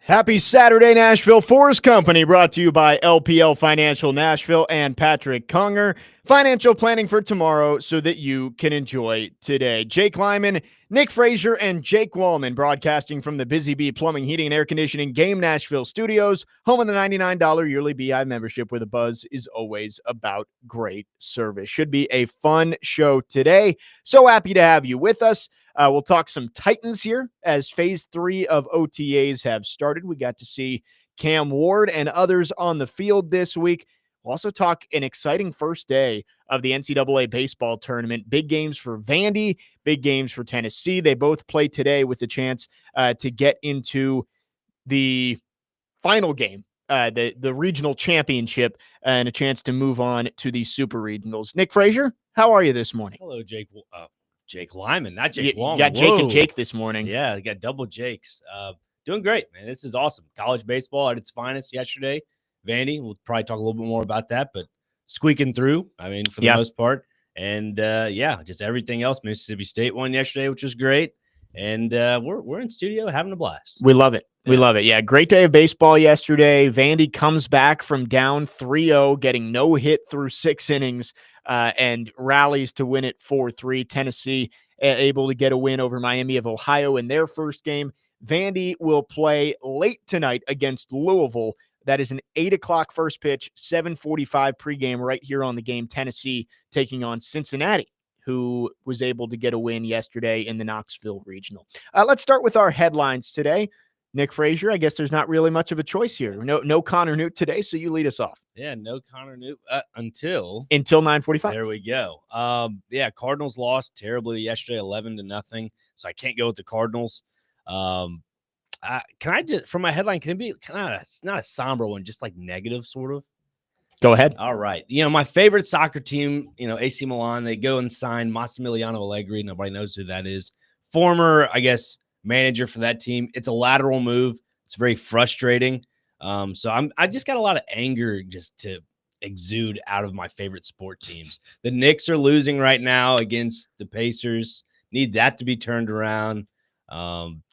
Happy Saturday, Nashville. 4's Company brought to you by LPL Financial Nashville and Patrick Conger. Financial planning for tomorrow so that you can enjoy today. Jake Lyman, Nick Frazier, and Jake Wallman broadcasting from the Busy Bee Plumbing, Heating, and Air Conditioning Game Nashville Studios, home of the $99 yearly BI membership where the buzz is always about great service. Should be a fun show today. So happy to have you with us. We'll talk some Titans here as phase 3 of OTAs have started. We got to see Cam Ward and others on the field this week. We'll also talk an exciting first day of the NCAA baseball tournament. Big games for Vandy, big games for Tennessee. They both play today with the chance to get into the final game, the regional championship, and a chance to move on to the super regionals. Nick Frazier, how are you this morning? Hello, Jake. Jake Lyman, not Jake Wallman. You got Jake and Jake this morning. Yeah, you got double Jakes. Doing great, man. This is awesome. College baseball at its finest yesterday. Vandy, we'll probably talk a little bit more about that, but squeaking through, I mean, for the most part. And, just everything else. Mississippi State won yesterday, which was great. And we're in studio having a blast. We love it. We love it. Yeah, great day of baseball yesterday. Vandy comes back from down 3-0, getting no hit through 6 innings, and rallies to win it 4-3. Tennessee able to get a win over Miami of Ohio in their first game. Vandy will play late tonight against Louisville. That is an 8 o'clock first pitch, 7:45 pregame right here on the game. Tennessee taking on Cincinnati, who was able to get a win yesterday in the Knoxville Regional. Let's start with our headlines today. Nick Frazier, I guess there's not really much of a choice here. No Connor Newt today, so you lead us off. Yeah, no Connor Newt until 9:45. There we go. Cardinals lost terribly yesterday, 11-0. So I can't go with the Cardinals. Can I just, from my headline, can it be kind of not a somber one, just like negative sort of? Go ahead. All right. My favorite soccer team, AC Milan, they go and sign Massimiliano Allegri. Nobody knows who that is. Former, I guess, manager for that team. It's a lateral move. It's very frustrating. So I just got a lot of anger just to exude out of my favorite sport teams. The Knicks are losing right now against the Pacers. Need that to be turned around.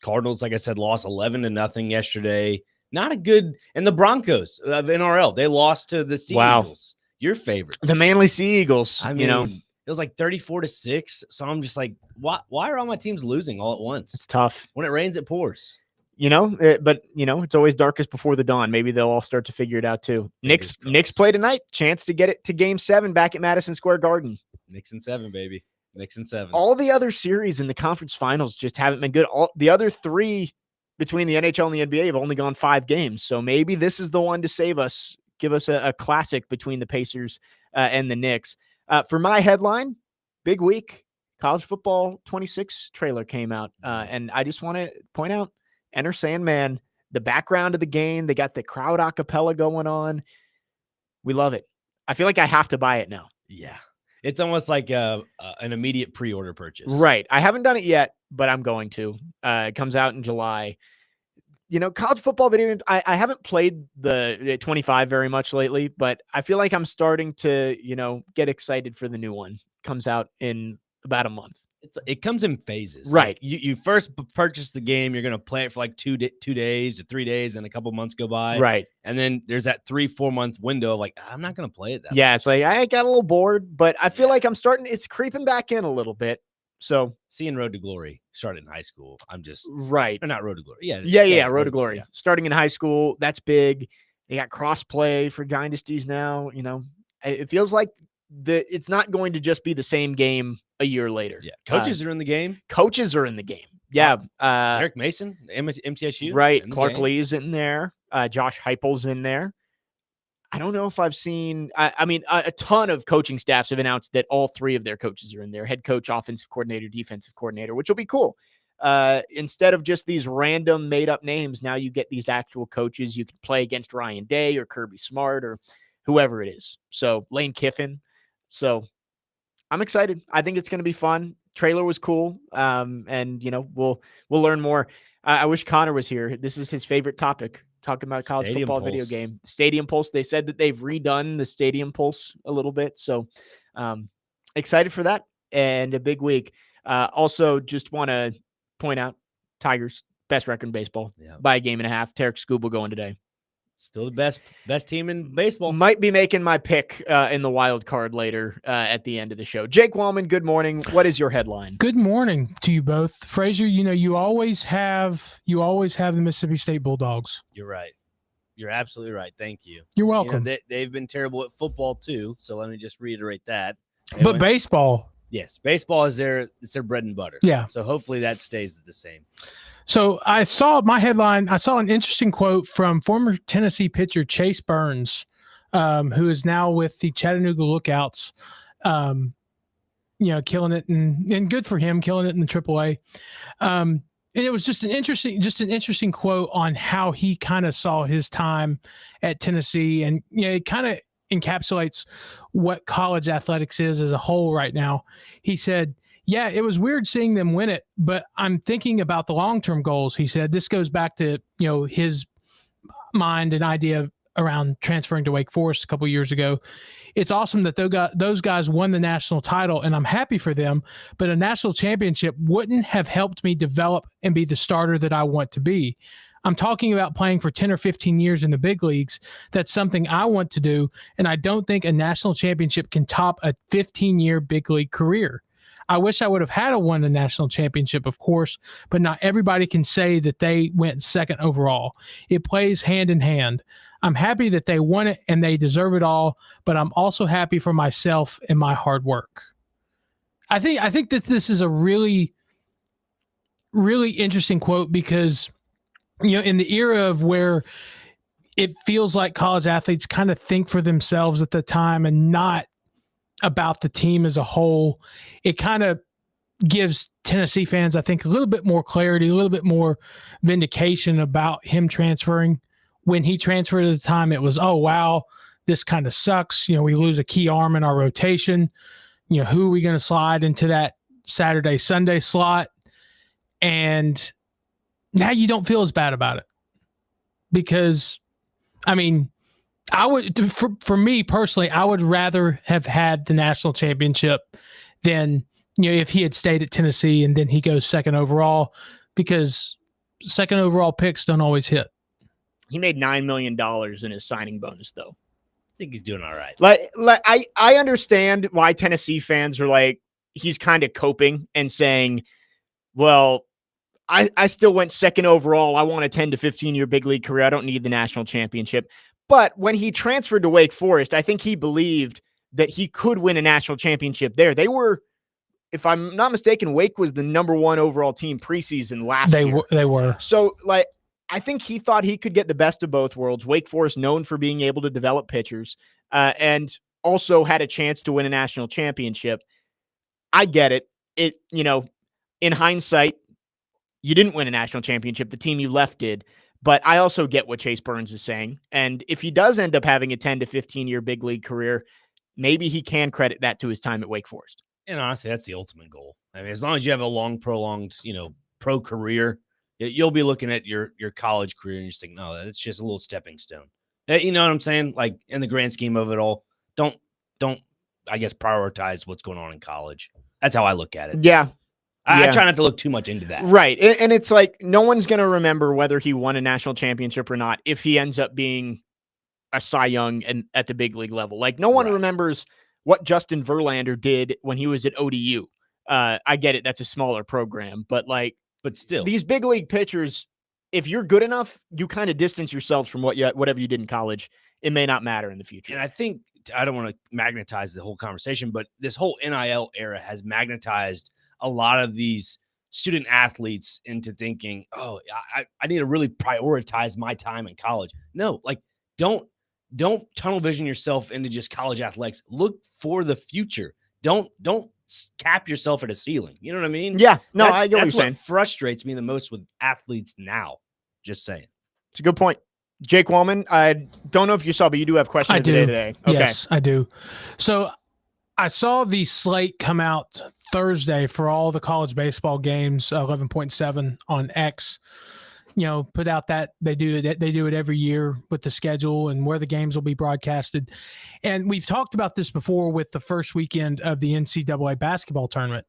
Cardinals, like I said, lost 11-0 yesterday. Not a good, and the Broncos of NRL, they lost to the Sea Eagles. Your favorite, the Manly Sea Eagles. I mean, it was like 34-6. So I'm just like, why are all my teams losing all at once? It's tough. When it rains, it pours. But it's always darkest before the dawn. Maybe they'll all start to figure it out too. Knicks play tonight. Chance to get it to Game 7 back at Madison Square Garden. Knicks in 7, baby. Knicks in 7. All the other series in the conference finals just haven't been good. All the other 3 between the NHL and the NBA have only gone 5 games. So maybe this is the one to save us, give us a classic between the Pacers and the Knicks. For my headline, big week, College Football 26 trailer came out. And I just want to point out, Enter Sandman, the background of the game. They got the crowd a cappella going on. We love it. I feel like I have to buy it now. Yeah. It's almost like an immediate pre-order purchase. Right. I haven't done it yet, but I'm going to. It comes out in July. College football video games, I haven't played the 25 very much lately, but I feel like I'm starting to, get excited for the new one. Comes out in about a month. It comes in phases. Right. Like you first purchase the game, you're going to play it for like 2 days to 3 days, and a couple months go by. Right. And then there's that 3-4 month window. Like, I'm not going to play it that much. It's like, I got a little bored, but I feel like it's creeping back in a little bit. So seeing Road to Glory started in high school. I'm just right. Or not Road to Glory. Yeah. Road to Glory. Yeah. Starting in high school. That's big. They got cross-play for dynasties now. It feels like it's not going to just be the same game a year later. Yeah. Coaches are in the game. Coaches are in the game. Yeah. Derek Mason, MTSU. Right. Clark Lee's in there. Josh Heupel's in there. I don't know if I've seen, a ton of coaching staffs have announced that all 3 of their coaches are in there. Head coach, offensive coordinator, defensive coordinator, which will be cool. Instead of just these random made up names, now you get these actual coaches. You can play against Ryan Day or Kirby Smart or whoever it is. So Lane Kiffin. So I'm excited. I think it's going to be fun. Trailer was cool. And we'll learn more. I wish Connor was here. This is his favorite topic, talking about college football video game. Stadium Pulse. They said that they've redone the Stadium Pulse a little bit. So excited for that and a big week. Also, just want to point out Tigers Best record in baseball Yeah. by a game and a half. Tarek Skubal going today. Still the best team in baseball. Might be making my pick in the wild card later at the end of the show. Jake Wallman, good morning. What is your headline? Good morning to you both. Fraser, you always have the Mississippi State Bulldogs. You're right. You're absolutely right. Thank you. You're welcome. They've been terrible at football too, so let me just reiterate that. But baseball. Yes, baseball is their bread and butter. Yeah. So hopefully that stays the same. So I saw my headline. I saw an interesting quote from former Tennessee pitcher Chase Burns, who is now with the Chattanooga Lookouts. Killing it and good for him, killing it in the AAA. And it was just an interesting quote on how he kind of saw his time at Tennessee, and it kind of encapsulates what college athletics is as a whole right now. He said, "Yeah, it was weird seeing them win it, but I'm thinking about the long-term goals." He said this goes back to his mind and idea around transferring to Wake Forest a couple years ago. It's awesome that those guys won the national title, and I'm happy for them, but a national championship wouldn't have helped me develop and be the starter that I want to be. I'm talking about playing for 10 or 15 years in the big leagues. That's something I want to do, and I don't think a national championship can top a 15-year big league career. I wish I would have won a national championship, of course, but not everybody can say that they went second overall. It plays hand in hand. I'm happy that they won it and they deserve it all, but I'm also happy for myself and my hard work. I think that this is a really, really interesting quote because, in the era of where it feels like college athletes kind of think for themselves at the time and not about the team as a whole, it kind of gives Tennessee fans, I think, a little bit more clarity, a little bit more vindication about him transferring. When he transferred at the time, it was, oh, wow, this kind of sucks. We lose a key arm in our rotation. Who are we going to slide into that Saturday, Sunday slot? And now you don't feel as bad about it because, I would, for me personally, I would rather have had the national championship than, if he had stayed at Tennessee and then he goes second overall, because second overall picks don't always hit. He made $9 million in his signing bonus, though. I think he's doing all right. Like I understand why Tennessee fans are like, he's kind of coping and saying, well, I still went second overall. I want a 10 to 15-year big league career. I don't need the national championship. But when he transferred to Wake Forest, I think he believed that he could win a national championship there. They were, if I'm not mistaken, Wake was the number 1 overall team preseason last year. They were. So, I think he thought he could get the best of both worlds. Wake Forest, known for being able to develop pitchers, and also had a chance to win a national championship. I get it. In hindsight, you didn't win a national championship. The team you left did. But I also get what Chase Burns is saying. And if he does end up having a 10 to 15-year big league career, maybe he can credit that to his time at Wake Forest. And honestly, that's the ultimate goal. As long as you have a long, prolonged, pro career, you'll be looking at your college career and you're just thinking, no, that's just a little stepping stone. You know what I'm saying? Like, in the grand scheme of it all, don't, I guess, prioritize what's going on in college. That's how I look at it. Yeah. I try not to look too much into that. Right. And it's like, no one's going to remember whether he won a national championship or not if he ends up being a Cy Young and at the big league level. Like, no one remembers what Justin Verlander did when he was at ODU. I get it. That's a smaller program. But still, these big league pitchers, if you're good enough, you kind of distance yourselves from whatever you did in college. It may not matter in the future. And I think, I don't want to magnetize the whole conversation, but this whole NIL era has magnetized a lot of these student athletes into thinking, oh, I need to really prioritize my time in college. No, don't tunnel vision yourself into just college athletics. Look for the future. Don't cap yourself at a ceiling. You know what I mean? Yeah. No, I get what you're saying. What frustrates me the most with athletes now. Just saying. It's a good point. Jake Wallman, I don't know if you saw, but you do have questions today. Okay. Yes, I do. So I saw the slate come out Thursday for all the college baseball games, 11.7 on X. Put out that they do it every year with the schedule and where the games will be broadcasted. And we've talked about this before with the first weekend of the NCAA basketball tournament.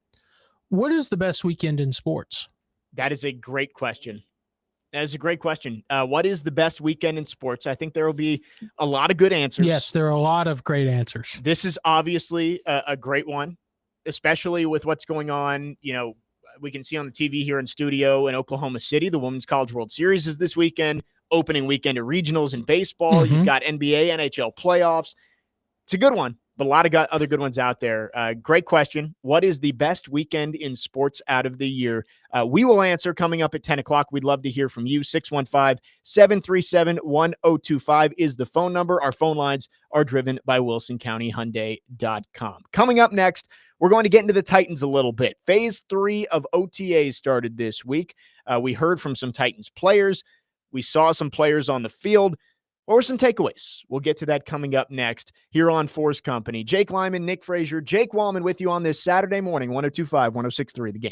What is the best weekend in sports? That is a great question. That's a great question. What is the best weekend in sports? I think there will be a lot of good answers. Yes, there are a lot of great answers. This is obviously a great one, especially with what's going on. We can see on the TV here in studio in Oklahoma City, the Women's College World Series is this weekend, opening weekend of regionals in baseball. Mm-hmm. You've got NBA, NHL playoffs. It's a good one, but a lot of other good ones out there. Great question. What is the best weekend in sports out of the year? We will answer coming up at 10 o'clock. We'd love to hear from you. 615-737-1025 is the phone number. Our phone lines are driven by WilsonCountyHyundai.com. Coming up next, we're going to get into the Titans a little bit. Phase 3 of OTAs started this week. We heard from some Titans players. We saw some players on the field. What were some takeaways? We'll get to that coming up next here on 4's Company. Jake Lyman, Nick Frazier, Jake Wallman with you on this Saturday morning, 102.5, 106.3 The Game.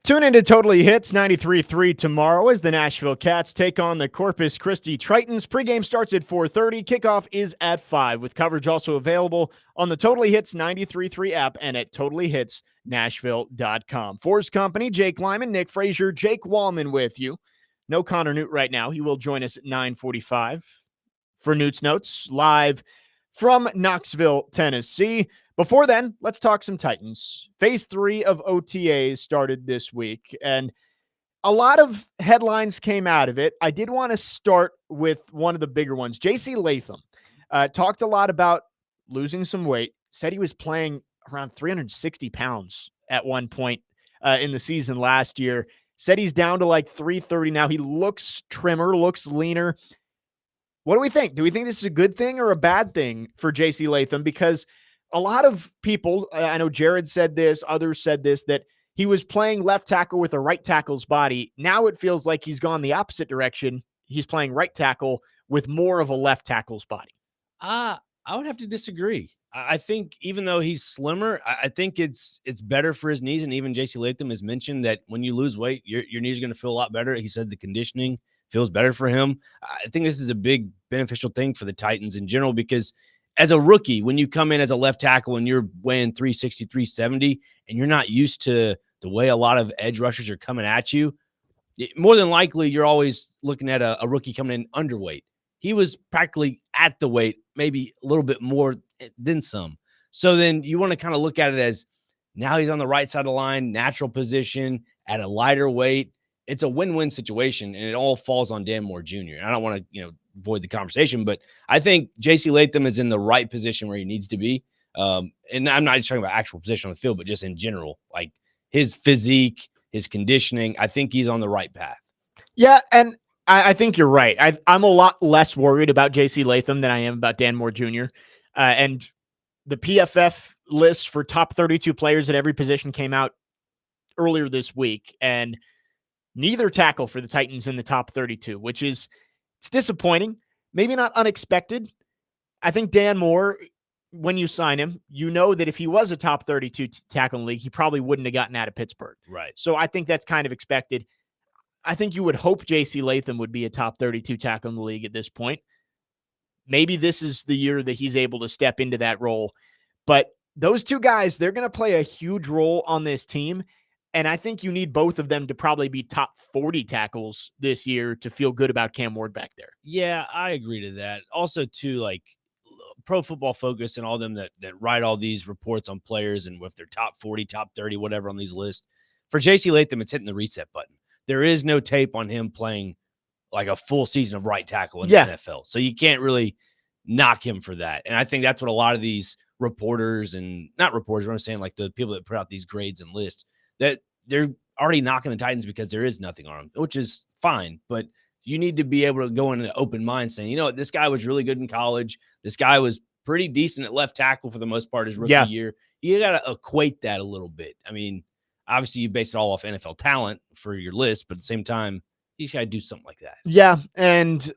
Tune into Totally Hits 93.3 tomorrow as the Nashville Cats take on the Corpus Christi Tritons. Pregame starts at 4:30. Kickoff is at 5, with coverage also available on the Totally Hits 93.3 app and at totallyhitsnashville.com. 4's Company, Jake Lyman, Nick Frazier, Jake Wallman with you. No Connor Newt right now. He will join us at 9:45 for Newt's Notes, live from Knoxville, Tennessee. Before then, let's talk some Titans. Phase 3 of OTAs started this week, and a lot of headlines came out of it. I did want to start with one of the bigger ones. JC Latham talked a lot about losing some weight, said he was playing around 360 pounds at one point in the season last year, said he's down to like 330 now. He looks trimmer, looks leaner. What do we think? Do we think this is a good thing or a bad thing for JC Latham? Because a lot of people, I know Jared said this, others said this, that he was playing left tackle with a right tackle's body. Now it feels like he's gone the opposite direction. He's playing right tackle with more of a left tackle's body. I would have to disagree. I think even though he's slimmer, I think it's better for his knees. And even JC Latham has mentioned that when you lose weight, your knees are going to feel a lot better. He said the conditioning feels better for him. I think this is a big beneficial thing for the Titans in general, because as a rookie, when you come in as a left tackle and you're weighing 360, 370, and you're not used to the way a lot of edge rushers are coming at you, more than likely you're always looking at a rookie coming in underweight. He was practically at the weight, maybe a little bit more than some. So then you want to kind of look at it as now he's on the right side of the line, natural position at a lighter weight. It's a win-win situation, and it all falls on Dan Moore Jr. And I don't want to, void the conversation, but I think JC Latham is in the right position where he needs to be. And I'm not just talking about actual position on the field, but just in general, like his physique, his conditioning. I think he's on the right path. Yeah, and I think you're right. I'm a lot less worried about JC Latham than I am about Dan Moore Jr. And the PFF list for top 32 players at every position came out earlier this week, and neither tackle for the Titans in the top 32, which is, it's disappointing, maybe not unexpected. I think Dan Moore, when you sign him, you know that if he was a top 32 tackle in the league, he probably wouldn't have gotten out of Pittsburgh. Right. So I think that's kind of expected. I think you would hope JC Latham would be a top 32 tackle in the league at this point. Maybe this is the year that he's able to step into that role. But those two guys, they're going to play a huge role on this team. And I think you need both of them to probably be top 40 tackles this year to feel good about Cam Ward back there. Yeah, I agree to that. Also, too, like Pro Football Focus and all them that write all these reports on players and with their top 40, top 30, whatever on these lists. For JC Latham, it's hitting the reset button. There is no tape on him playing like a full season of right tackle in the NFL. So you can't really knock him for that. And I think that's what a lot of these reporters and not reporters, what I'm saying, like the people that put out these grades and lists, that they're already knocking the Titans because there is nothing on them, which is fine. But you need to be able to go in an open mind saying, this guy was really good in college. This guy was pretty decent at left tackle for the most part his rookie year. You got to equate that a little bit. I mean, obviously you base it all off NFL talent for your list, but at the same time, you just got to do something like that. Yeah, and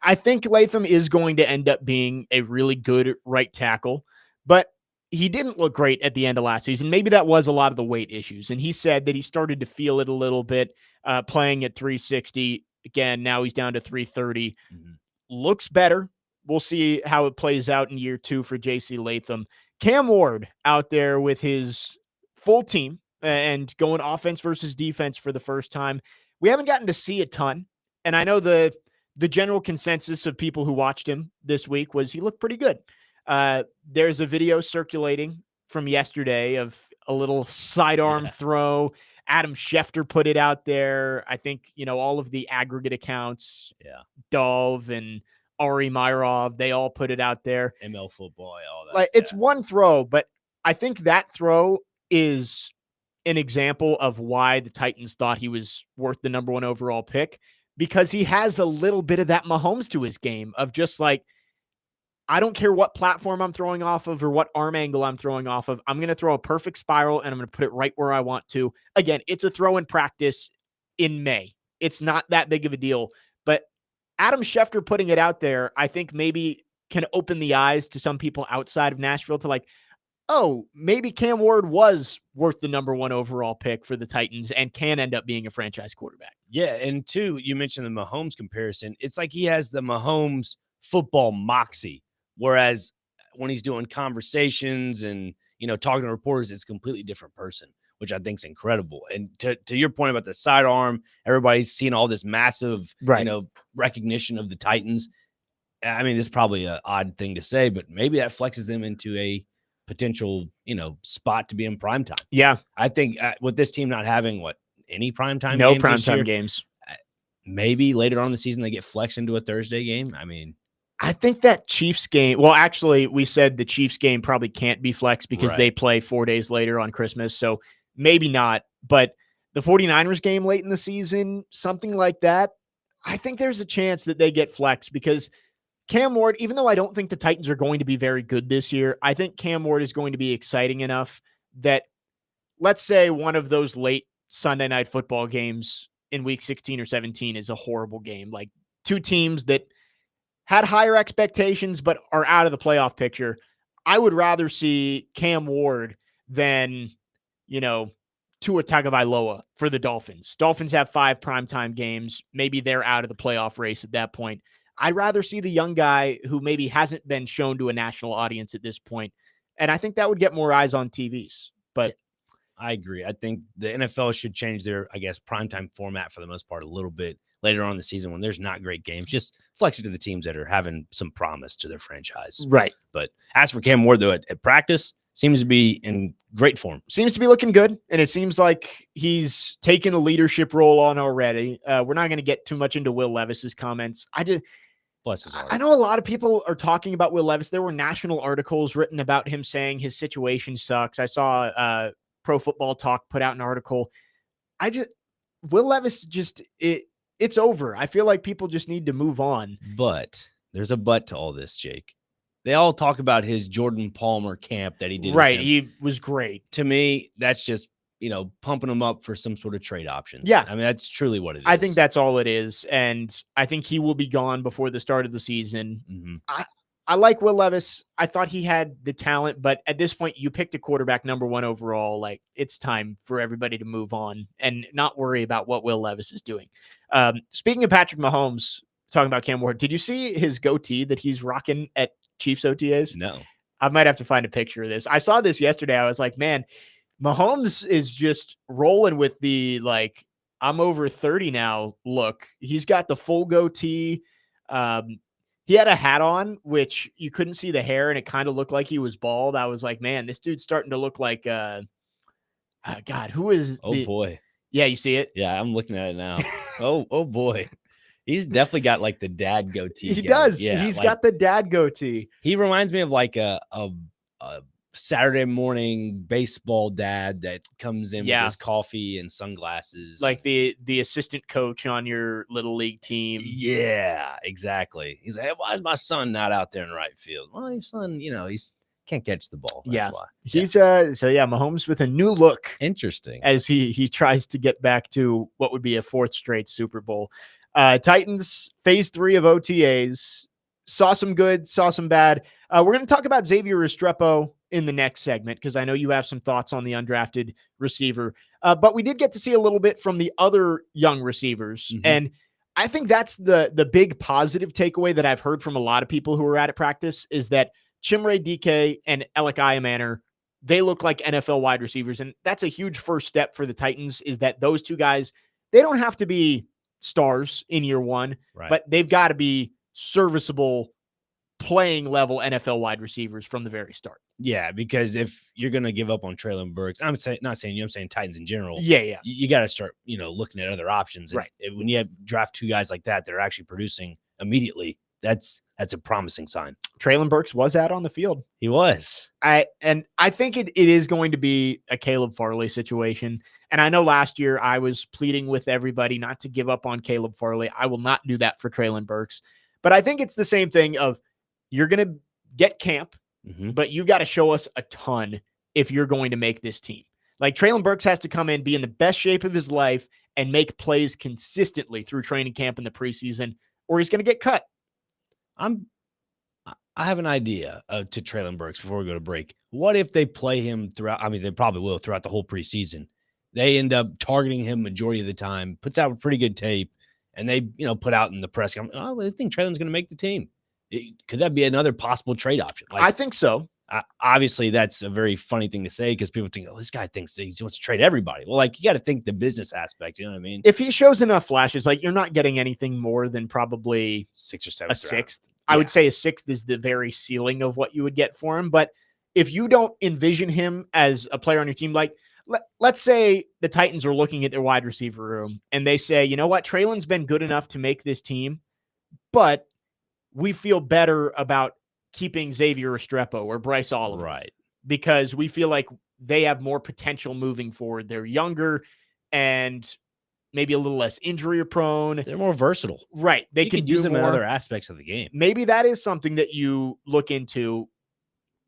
I think Latham is going to end up being a really good right tackle, but he didn't look great at the end of last season. Maybe that was a lot of the weight issues. And he said that he started to feel it a little bit playing at 360. Again, now he's down to 330. Mm-hmm. Looks better. We'll see how it plays out in year 2 for JC Latham. Cam Ward out there with his full team and going offense versus defense for the first time. We haven't gotten to see a ton. And I know the general consensus of people who watched him this week was he looked pretty good. There's a video circulating from yesterday of a little sidearm throw. Adam Schefter put it out there. I think, all of the aggregate accounts, Dove and Ari Myrov, they all put it out there. ML football, all that. Like, it's one throw, but I think that throw is an example of why the Titans thought he was worth the number 1 overall pick, because he has a little bit of that Mahomes to his game of just like, I don't care what platform I'm throwing off of or what arm angle I'm throwing off of. I'm going to throw a perfect spiral and I'm going to put it right where I want to. Again, it's a throw in practice in May. It's not that big of a deal, but Adam Schefter putting it out there, I think maybe can open the eyes to some people outside of Nashville to like, oh, maybe Cam Ward was worth the number 1 overall pick for the Titans and can end up being a franchise quarterback. Yeah. And 2, you mentioned the Mahomes comparison. It's like he has the Mahomes football moxie. Whereas when he's doing conversations and, talking to reporters, it's a completely different person, which I think is incredible. And to your point about the sidearm, everybody's seeing all this massive, recognition of the Titans. I mean, this is probably an odd thing to say, but maybe that flexes them into a potential, spot to be in primetime. Yeah. I think with this team not having any primetime No games this year. primetime games. Maybe later on in the season they get flexed into a Thursday game. I mean, I think that Chiefs game, well, actually, we said the Chiefs game probably can't be flexed because Right. they play 4 days later on Christmas. So maybe not. But the 49ers game late in the season, something like that, I think there's a chance that they get flexed because Cam Ward, even though I don't think the Titans are going to be very good this year, I think Cam Ward is going to be exciting enough that, let's say, one of those late Sunday night football games in week 16 or 17 is a horrible game. Like two teams that had higher expectations but are out of the playoff picture. I would rather see Cam Ward than, Tua Tagovailoa for the Dolphins. Dolphins have 5 primetime games. Maybe they're out of the playoff race at that point. I'd rather see the young guy who maybe hasn't been shown to a national audience at this point. And I think that would get more eyes on TVs. But I agree. I think the NFL should change their, primetime format for the most part a little bit later on in the season when there's not great games. Just flex it to the teams that are having some promise to their franchise. Right. But as for Cam Ward, though, at practice, seems to be in great form. Seems to be looking good, and it seems like he's taken a leadership role on already. We're not going to get too much into Will Levis's comments. Bless his heart. I know a lot of people are talking about Will Levis. There were national articles written about him saying his situation sucks. I saw Pro Football Talk put out an article. Will Levis it's over. I feel like people just need to move on. But there's a but to all this, Jake. They all talk about his Jordan Palmer camp that he did. Right. He was great. To me, that's just, pumping him up for some sort of trade options. Yeah. I mean, that's truly what it is. I think that's all it is. And I think he will be gone before the start of the season. Mm-hmm. I like Will Levis. I thought he had the talent, but at this point, you picked a quarterback number 1 overall. Like, it's time for everybody to move on and not worry about what Will Levis is doing. Speaking of Patrick Mahomes, talking about Cam Ward, did you see his goatee that he's rocking at Chiefs OTAs? No. I might have to find a picture of this. I saw this yesterday. I was like, man, Mahomes is just rolling with the, like, I'm over 30 now look. He's got the full goatee. He had a hat on, which you couldn't see the hair, and it kind of looked like he was bald. I was like, man, this dude's starting to look like, God, who is? Oh, boy. Yeah, you see it? Yeah, I'm looking at it now. Oh, boy. He's definitely got, like, the dad goatee. He does. Yeah, he's got the dad goatee. He reminds me of, like, a Saturday morning baseball dad that comes in with his coffee and sunglasses. Like the assistant coach on your little league team. Yeah, exactly. He's like, hey, why is my son not out there in right field? Well, your son, he's can't catch the ball. That's why. He's Mahomes with a new look. Interesting. As he tries to get back to what would be a 4th straight Super Bowl. Titans phase 3 of OTAs. Saw some good, saw some bad. We're going to talk about Xavier Restrepo in the next segment because I know you have some thoughts on the undrafted receiver. But we did get to see a little bit from the other young receivers. Mm-hmm. And I think that's the big positive takeaway that I've heard from a lot of people who were at practice is that Chimere Dike and Alec Iamaner, they look like NFL wide receivers. And that's a huge first step for the Titans is that those two guys, they don't have to be stars in year 1, but they've got to be serviceable playing level NFL wide receivers from the very start. Yeah, because if you're going to give up on Treylon Burks, I'm not saying you, I'm saying Titans in general. Yeah. You got to start, looking at other options. And right. When you draft 2 guys like that are actually producing immediately, that's a promising sign. Treylon Burks was out on the field. He was. I think it is going to be a Caleb Farley situation. And I know last year I was pleading with everybody not to give up on Caleb Farley. I will not do that for Treylon Burks. But I think it's the same thing of you're going to get camp, but you've got to show us a ton if you're going to make this team. Like Treylon Burks has to come in, be in the best shape of his life, and make plays consistently through training camp in the preseason, or he's going to get cut. I have an idea to Treylon Burks before we go to break. What if they play him throughout? I mean, they probably will throughout the whole preseason. They end up targeting him majority of the time, puts out a pretty good tape, and they, put out in the press. I think Treylon's going to make the team. Could that be another possible trade option? I think so. Obviously, that's a very funny thing to say because people think, oh, this guy thinks he wants to trade everybody. Well, you got to think the business aspect. You know what I mean? If he shows enough flashes, you're not getting anything more than probably 6th or 7th. A 6th. I would say a 6th is the very ceiling of what you would get for him. But if you don't envision him as a player on your team, let's say the Titans are looking at their wide receiver room and they say, you know what, Traylon's been good enough to make this team, but we feel better about keeping Xavier Restrepo or Bryce Oliver. Right. Because we feel like they have more potential moving forward. They're younger and maybe a little less injury prone. They're more versatile. Right. They You can could use do them in more. other aspects of the game. Maybe that is something that you look into.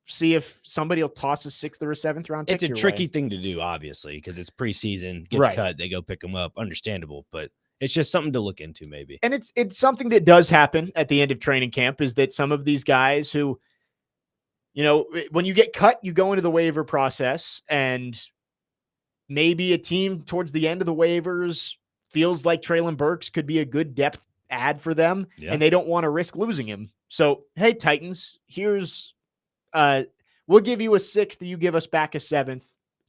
See if somebody will toss a 6th or a 7th round pick. It's a your tricky way. thing to do, obviously, because it's preseason, gets cut, they go pick them up. Understandable, but it's just something to look into, maybe. And it's something that does happen at the end of training camp, is that some of these guys who, you know, when you get cut, you go into the waiver process, and maybe a team towards the end of the waivers feels like Treylon Burks could be a good depth add for them, and they don't want to risk losing him. So, hey, Titans, here's we'll give you a 6th, you give us back a 7th.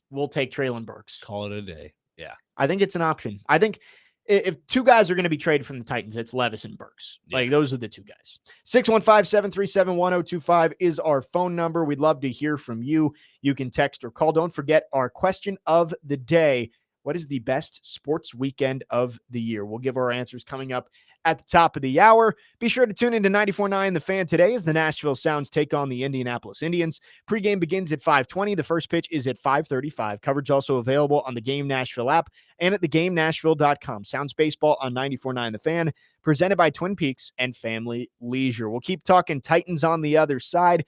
We'll take Treylon Burks. Call it a day. Yeah. I think it's an option. I think if two guys are going to be traded from the Titans, it's Levis and Burks. Like, those are the two guys. 615-737-1025 is our phone number. We'd love to hear from you. You can text or call. Don't forget our question of the day. What is the best sports weekend of the year? We'll give our answers coming up at the top of the hour. Be sure to tune into 94.9 The Fan today as the Nashville Sounds take on the Indianapolis Indians. Pregame begins at 5:20. The first pitch is at 5:35. Coverage also available on the Game Nashville app and at thegamenashville.com. Sounds baseball on 94.9 The Fan, presented by Twin Peaks and Family Leisure. We'll keep talking Titans on the other side.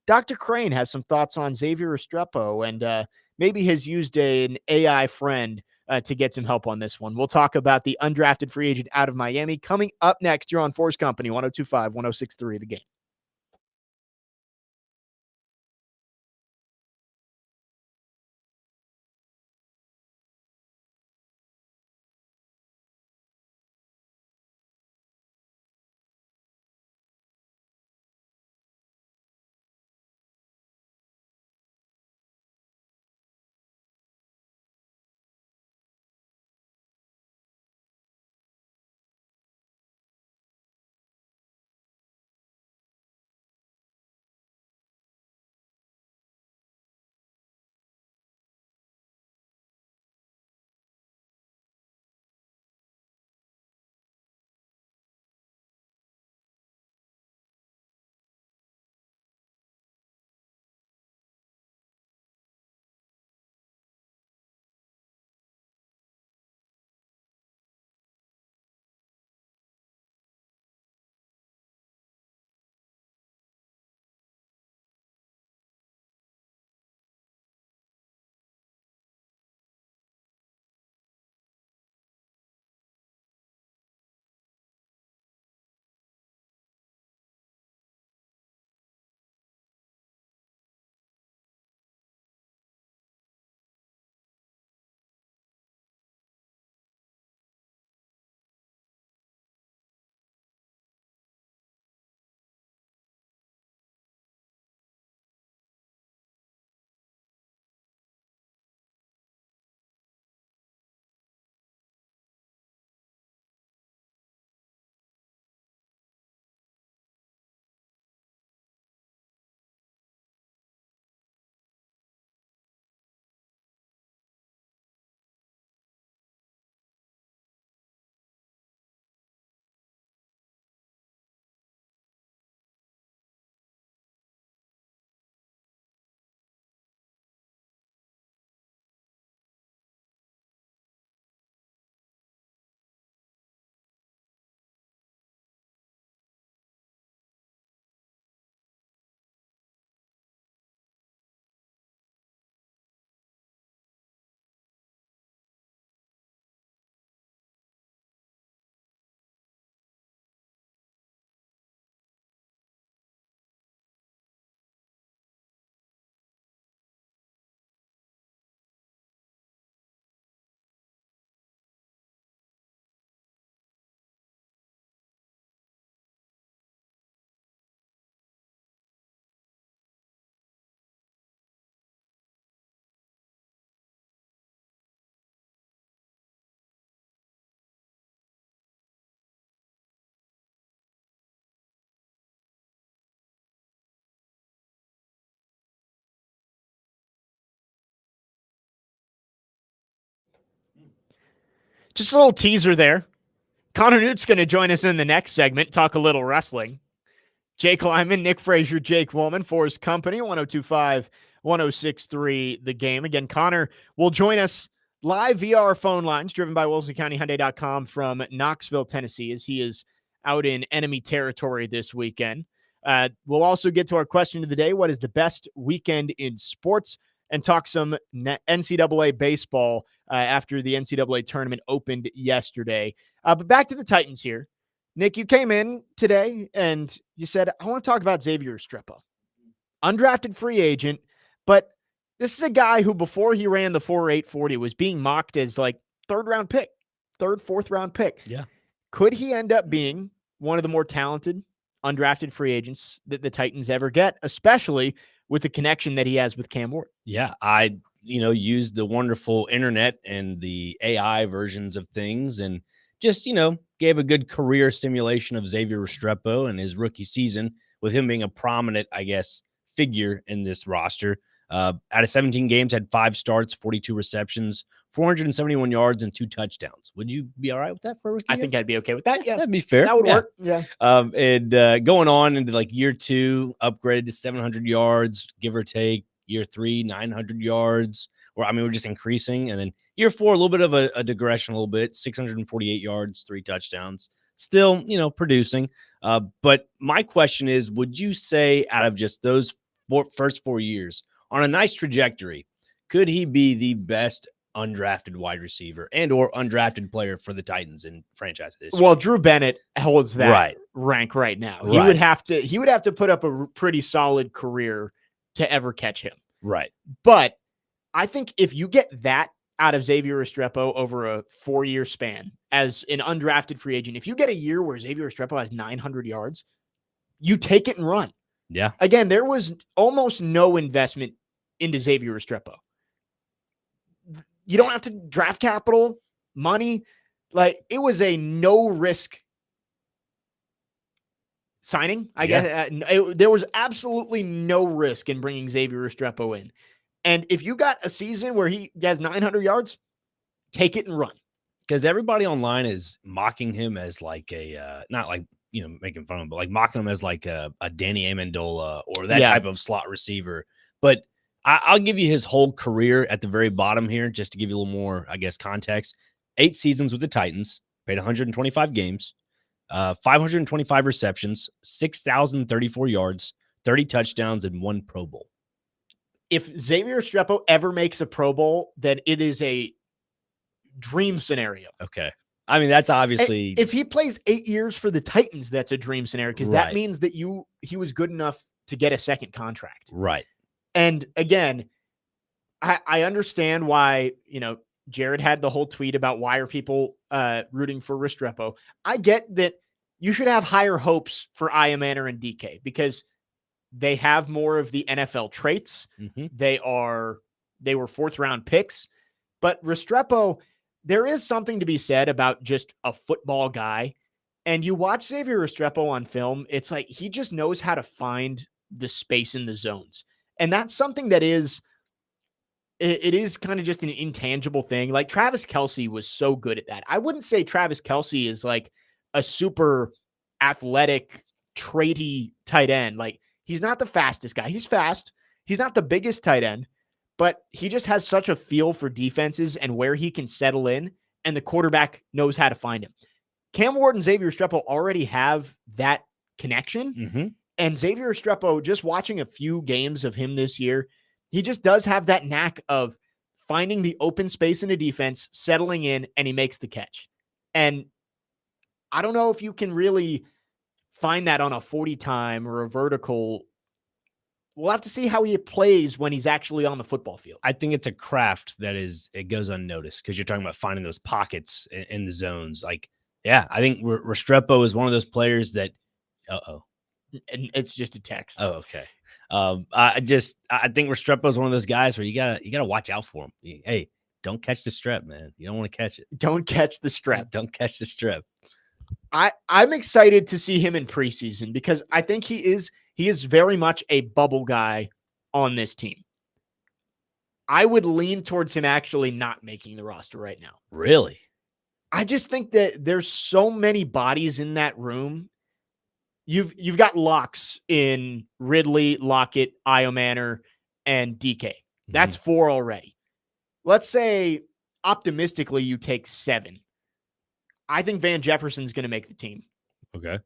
Dr. Crane has some thoughts on Xavier Restrepo and maybe has used an AI friend to get some help on this one. We'll talk about the undrafted free agent out of Miami coming up next here on 4's Company, 102.5, 106.3 The Game. Just a little teaser there. Connor Newt's going to join us in the next segment, talk a little wrestling. Jake Lyman, Nick Frazier, Jake Woolman, 4's Company, 102.5, 106.3 The Game. Again, Connor will join us live via our phone lines, driven by WolseyCountyHyundai.com from Knoxville, Tennessee, as he is out in enemy territory this weekend. We'll also get to our question of the day. What is the best weekend in sports? And talk some NCAA baseball after the NCAA tournament opened yesterday. But back to the Titans here. Nick, you came in today and you said, I want to talk about Xavier Restrepo. Undrafted free agent, but this is a guy who before he ran the 4.8 40 was being mocked as like fourth round pick. Yeah. Could he end up being one of the more talented undrafted free agents that the Titans ever get, especially with the connection that he has with Cam Ward? Yeah, I used the wonderful internet and the AI versions of things and just, gave a good career simulation of Xavier Restrepo and his rookie season with him being a prominent, I guess, figure in this roster. Out of 17 games, had 5 starts, 42 receptions, 471 yards, and 2 touchdowns. Would you be all right with that for a rookie? I think I'd be okay with that. Yeah, that'd be fair. That would work. Yeah. And going on into like year 2, upgraded to 700 yards, give or take. Year 3, 900 yards. We're just increasing. And then year 4, a little bit of a digression, a little bit, 648 yards, 3 touchdowns. Still, producing. But my question is, would you say out of just those first 4 years on a nice trajectory, could he be the best undrafted wide receiver and or undrafted player for the Titans in franchise history? Well, Drew Bennett holds that rank right now. He would have to put up a pretty solid career to ever catch him. Right. But I think if you get that out of Xavier Restrepo over a 4-year span as an undrafted free agent, if you get a year where Xavier Restrepo has 900 yards, you take it and run. Yeah. Again, there was almost no investment into Xavier Restrepo. You don't have to draft capital, money. Like, it was a no-risk signing, I guess. There was absolutely no risk in bringing Xavier Restrepo in. And if you got a season where he has 900 yards, take it and run. Because everybody online is mocking him as like a, not like, making fun of him, but like mocking him as like a Danny Amendola or that type of slot receiver. But I'll give you his whole career at the very bottom here, just to give you a little more, I guess, context. 8 seasons with the Titans, played 125 games, 525 receptions, 6,034 yards, 30 touchdowns, and 1 Pro Bowl. If Xavier Restrepo ever makes a Pro Bowl, then it is a dream scenario. Okay. I mean, that's obviously... If he plays 8 years for the Titans, that's a dream scenario, because that means that he was good enough to get a second contract. Right. And again, I understand why, Jared had the whole tweet about why are people rooting for Restrepo. I get that you should have higher hopes for Iamaner and DK because they have more of the NFL traits. Mm-hmm. They were 4th round picks, but Restrepo, there is something to be said about just a football guy. And you watch Xavier Restrepo on film, it's like he just knows how to find the space in the zones. And that's something that is kind of just an intangible thing. Like Travis Kelce was so good at that. I wouldn't say Travis Kelce is like a super athletic, traity tight end. Like, he's not the fastest guy. He's fast. He's not the biggest tight end, but he just has such a feel for defenses and where he can settle in, and the quarterback knows how to find him. Cam Ward and Xavier Restrepo already have that connection. Mm-hmm. And Xavier Restrepo, just watching a few games of him this year, he just does have that knack of finding the open space in a defense, settling in, and he makes the catch. And I don't know if you can really find that on a 40 time or a vertical. We'll have to see how he plays when he's actually on the football field. I think it's a craft it goes unnoticed because you're talking about finding those pockets in the zones. Like, yeah, I think Restrepo is one of those players that, And it's just a text. Oh, okay. I think Restrepo is one of those guys where you gotta watch out for him. Hey, don't catch the strep, man. You don't want to catch it. Don't catch the strep. Don't catch the strep. I'm excited to see him in preseason because I think he is very much a bubble guy on this team. I would lean towards him actually not making the roster right now. Really? I just think that there's so many bodies in that room. You've got locks in Ridley, Lockett, Io Manor, and DK. That's 4 already. Let's say optimistically you take 7. I think Van Jefferson's going to make the team. Okay.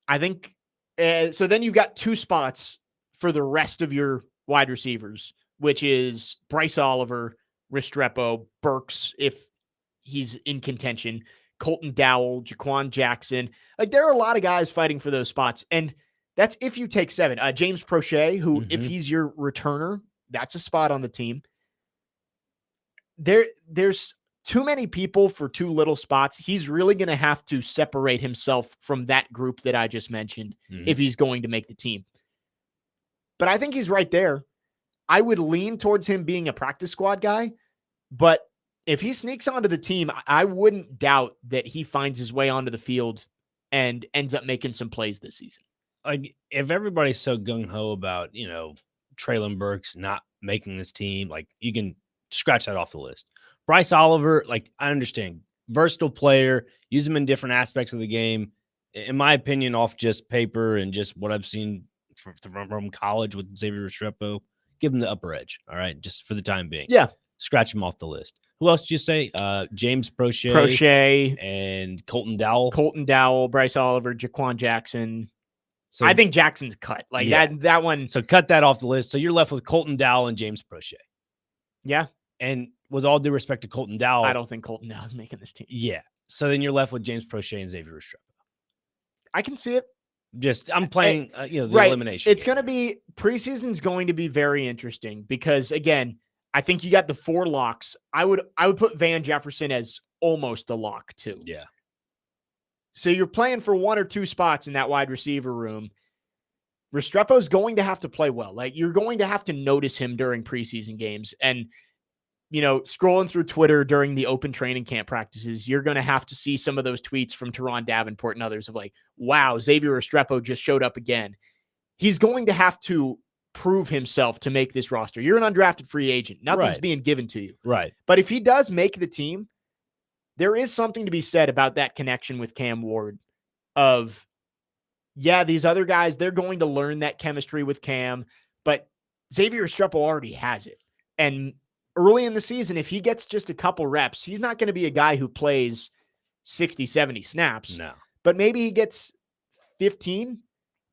I think so. Then you've got 2 spots for the rest of your wide receivers, which is Bryce Oliver, Restrepo, Burks, if he's in contention, Colton Dowell, Jaquan Jackson. Like, there are a lot of guys fighting for those spots. And that's if you take 7. James Prochet, who, if he's your returner, that's a spot on the team. There's too many people for too little spots. He's really going to have to separate himself from that group that I just mentioned if he's going to make the team. But I think he's right there. I would lean towards him being a practice squad guy, but if he sneaks onto the team, I wouldn't doubt that he finds his way onto the field and ends up making some plays this season. Like, if everybody's so gung-ho about, Traylon Burks not making this team, like, you can scratch that off the list. Bryce Oliver, like, I understand, versatile player, use him in different aspects of the game. In my opinion, off just paper and just what I've seen from college with Xavier Restrepo, give him the upper edge, all right, just for the time being. Yeah. Scratch him off the list. Who else did you say? James Prochet and Colton Dowell. Colton Dowell, Bryce Oliver, Jaquan Jackson. So I think Jackson's cut. Like, that one. So cut that off the list. So you're left with Colton Dowell and James Prochet. Yeah. And with all due respect to Colton Dowell, I don't think Colton Dowell is making this team. Yeah. So then you're left with James Prochet and Xavier Restrepo. I can see it. I'm playing, the elimination. It's going to be, preseason's going to be very interesting because, again, I think you got the 4 locks. I would put Van Jefferson as almost a lock too. Yeah. So you're playing for 1 or 2 spots in that wide receiver room. Restrepo's going to have to play well. Like, you're going to have to notice him during preseason games. And, scrolling through Twitter during the open training camp practices, you're going to have to see some of those tweets from Teron Davenport and others of like, wow, Xavier Restrepo just showed up again. He's going to have to prove himself to make this roster. You're an undrafted free agent. Nothing's being given to you. Right. But if he does make the team, there is something to be said about that connection with Cam Ward of, these other guys, they're going to learn that chemistry with Cam, but Xavier Restrepo already has it. And early in the season, if he gets just a couple reps, he's not going to be a guy who plays 60, 70 snaps. No. But maybe he gets 15.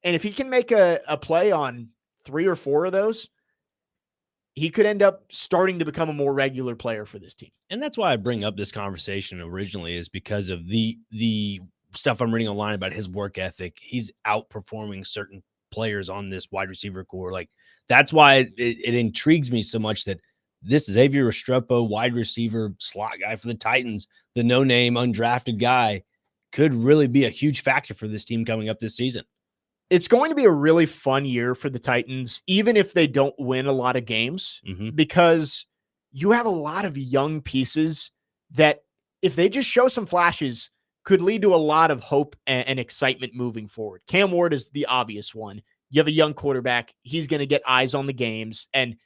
And if he can make a play on 3 or 4 of those, he could end up starting to become a more regular player for this team. And that's why I bring up this conversation originally, is because of the stuff I'm reading online about his work ethic. He's outperforming certain players on this wide receiver core. Like, that's why it intrigues me so much that this Xavier Restrepo, wide receiver slot guy for the Titans, the no-name undrafted guy, could really be a huge factor for this team coming up this season. It's going to be a really fun year for the Titans, even if they don't win a lot of games, because you have a lot of young pieces that, if they just show some flashes, could lead to a lot of hope and excitement moving forward. Cam Ward is the obvious one. You have a young quarterback. He's going to get eyes on the games. And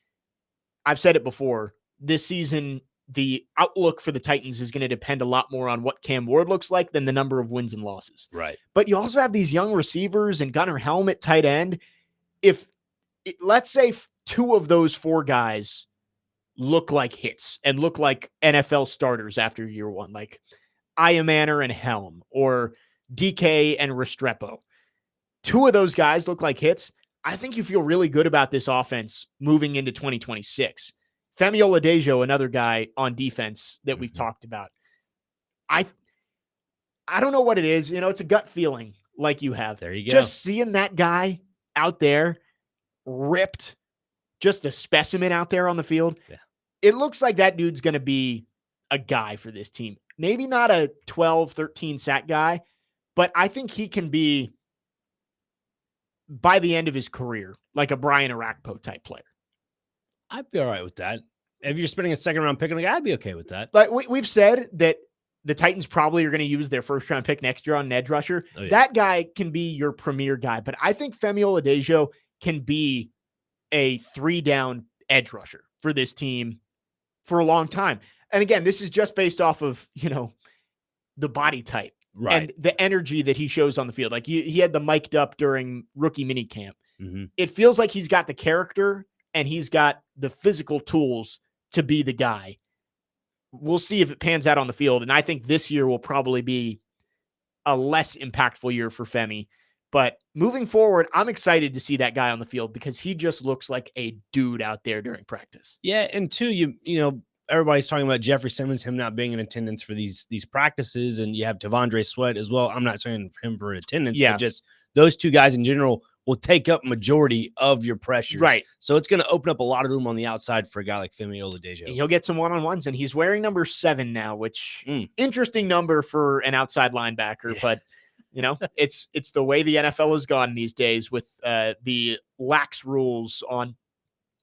I've said it before, this season, the outlook for the Titans is going to depend a lot more on what Cam Ward looks like than the number of wins and losses. Right. But you also have these young receivers and Gunnar Helmet, tight end. Let's say 2 of those 4 guys look like hits and look like NFL starters after year 1, like Io Manor and Helm, or DK and Restrepo. 2 of those guys look like hits. I think you feel really good about this offense moving into 2026. Femi Oladejo, another guy on defense that we've talked about. I don't know what it is. It's a gut feeling like you have. There you go. Just seeing that guy out there, ripped, just a specimen out there on the field. Yeah. It looks like that dude's going to be a guy for this team. Maybe not a 12, 13 sack guy, but I think he can be, by the end of his career, like a Brian Arakpo type player. I'd be all right with that. If you're spending a second round pick on a guy, I'd be okay with that. Like we've said that the Titans probably are going to use their first round pick next year on an edge rusher. Oh, yeah. That guy can be your premier guy, but I think Femi Oladejo can be a 3-down edge rusher for this team for a long time. And again, this is just based off of, the body type Right. and the energy that he shows on the field. Like he had the mic'd up during rookie mini camp. Mhm. It feels like he's got the character and he's got the physical tools to be the guy. We'll see if it pans out on the field. And I think this year will probably be a less impactful year for Femi. But moving forward, I'm excited to see that guy on the field because he just looks like a dude out there during practice. Yeah, and two, everybody's talking about Jeffrey Simmons, him not being in attendance for these practices, and you have Tavondre Sweat as well. I'm not saying for him for attendance, Yeah. but just those two guys in general will take up majority of your pressures. Right. So it's going to open up a lot of room on the outside for a guy like Femi Oladejo. He'll get some one-on-ones, and he's wearing number 7 now, which interesting number for an outside linebacker, but it's the way the NFL has gone these days with the lax rules on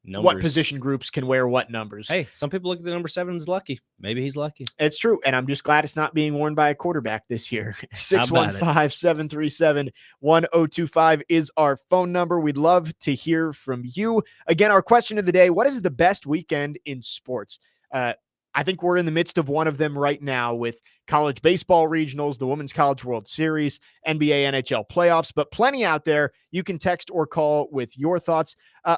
Numbers. what position groups can wear what numbers. Hey, some people look at the number 7 as lucky. Maybe he's lucky. It's true, and I'm just glad it's not being worn by a quarterback this year. How about it? 615-737-1025 is our phone number. We'd love to hear from you. Again, our question of the day, what is the best weekend in sports? I think we're in the midst of one of them right now with college baseball regionals, the Women's College World Series, NBA, NHL playoffs, but plenty out there. You can text or call with your thoughts.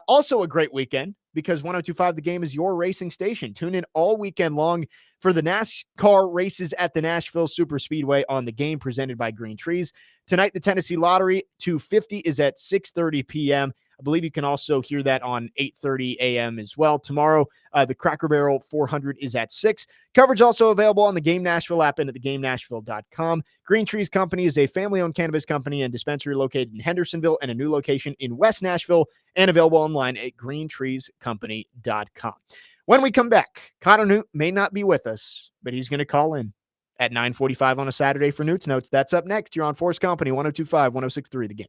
Also a great weekend because 102.5 The Game is your racing station. Tune in all weekend long for the NASCAR races at the Nashville Superspeedway on The Game presented by Green Trees. Tonight, the Tennessee Lottery 250 is at 6:30 p.m. I believe you can also hear that on 8:30 a.m. as well. Tomorrow, the Cracker Barrel 400 is at 6. Coverage also available on the Game Nashville app and at thegamenashville.com. Green Trees Company is a family-owned cannabis company and dispensary located in Hendersonville and a new location in West Nashville and available online at greentreescompany.com. When we come back, Connor Newt may not be with us, but he's going to call in at 9:45 on a Saturday for Newt's Notes. That's up next. You're on 4's Company, 102.5, 106.3 The Game.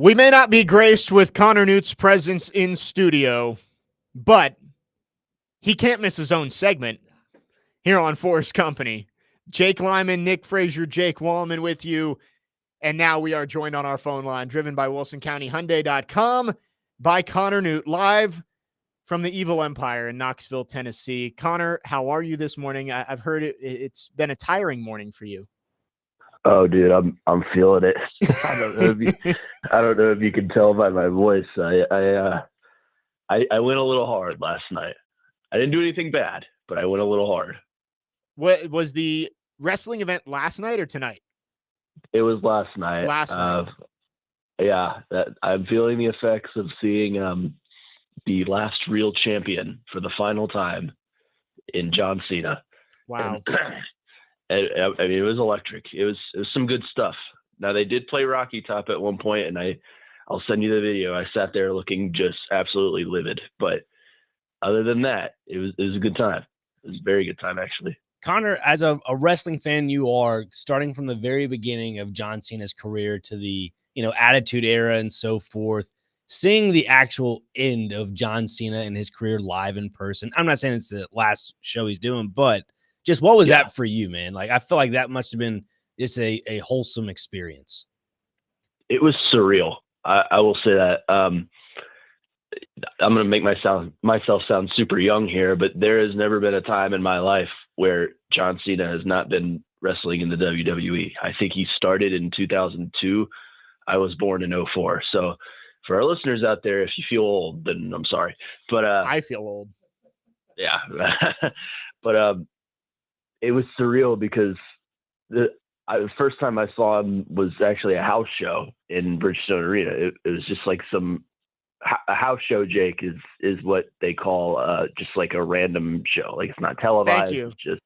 We may not be graced with Connor Newt's presence in studio, but he can't miss his own segment here on 4's Company. Jake Lyman, Nick Frazier, Jake Wallman with you. And now we are joined on our phone line, driven by WilsonCountyHyundai.com, by Connor Newt, live from the Evil Empire in Knoxville, Tennessee. Connor, how are you this morning? I've heard it's been a tiring morning for you. Oh, dude, I'm feeling it. I don't know if you can tell by my voice. I went a little hard last night. I didn't do anything bad, but I went a little hard. What was the wrestling event last night or tonight? It was last night. Last night. Yeah, I'm feeling the effects of seeing the last real champion for the final time in John Cena. Wow. And, I mean, it was electric. It was some good stuff. Now, they did play Rocky Top at one point, and I'll send you the video. I sat there looking just absolutely livid. But other than that, it was a good time. It was a very good time, actually. Connor, as a wrestling fan, you are starting from the very beginning of John Cena's career to the Attitude Era and so forth. Seeing the actual end of John Cena and his career live in person. I'm not saying it's the last show he's doing, but just what was that for you, man? Like, I feel like that must have been just a wholesome experience. It was surreal. I will say that. I'm going to make myself sound super young here, but there has never been a time in my life where John Cena has not been wrestling in the WWE. I think he started in 2002. I was born in 2004. So for our listeners out there, if you feel old, then I'm sorry. But I feel old. Yeah. But it was surreal because the first time I saw him was actually a house show in Bridgestone Arena. It was just like a house show, Jake, is what they call just like a random show. Like, it's not televised. Thank you. It's just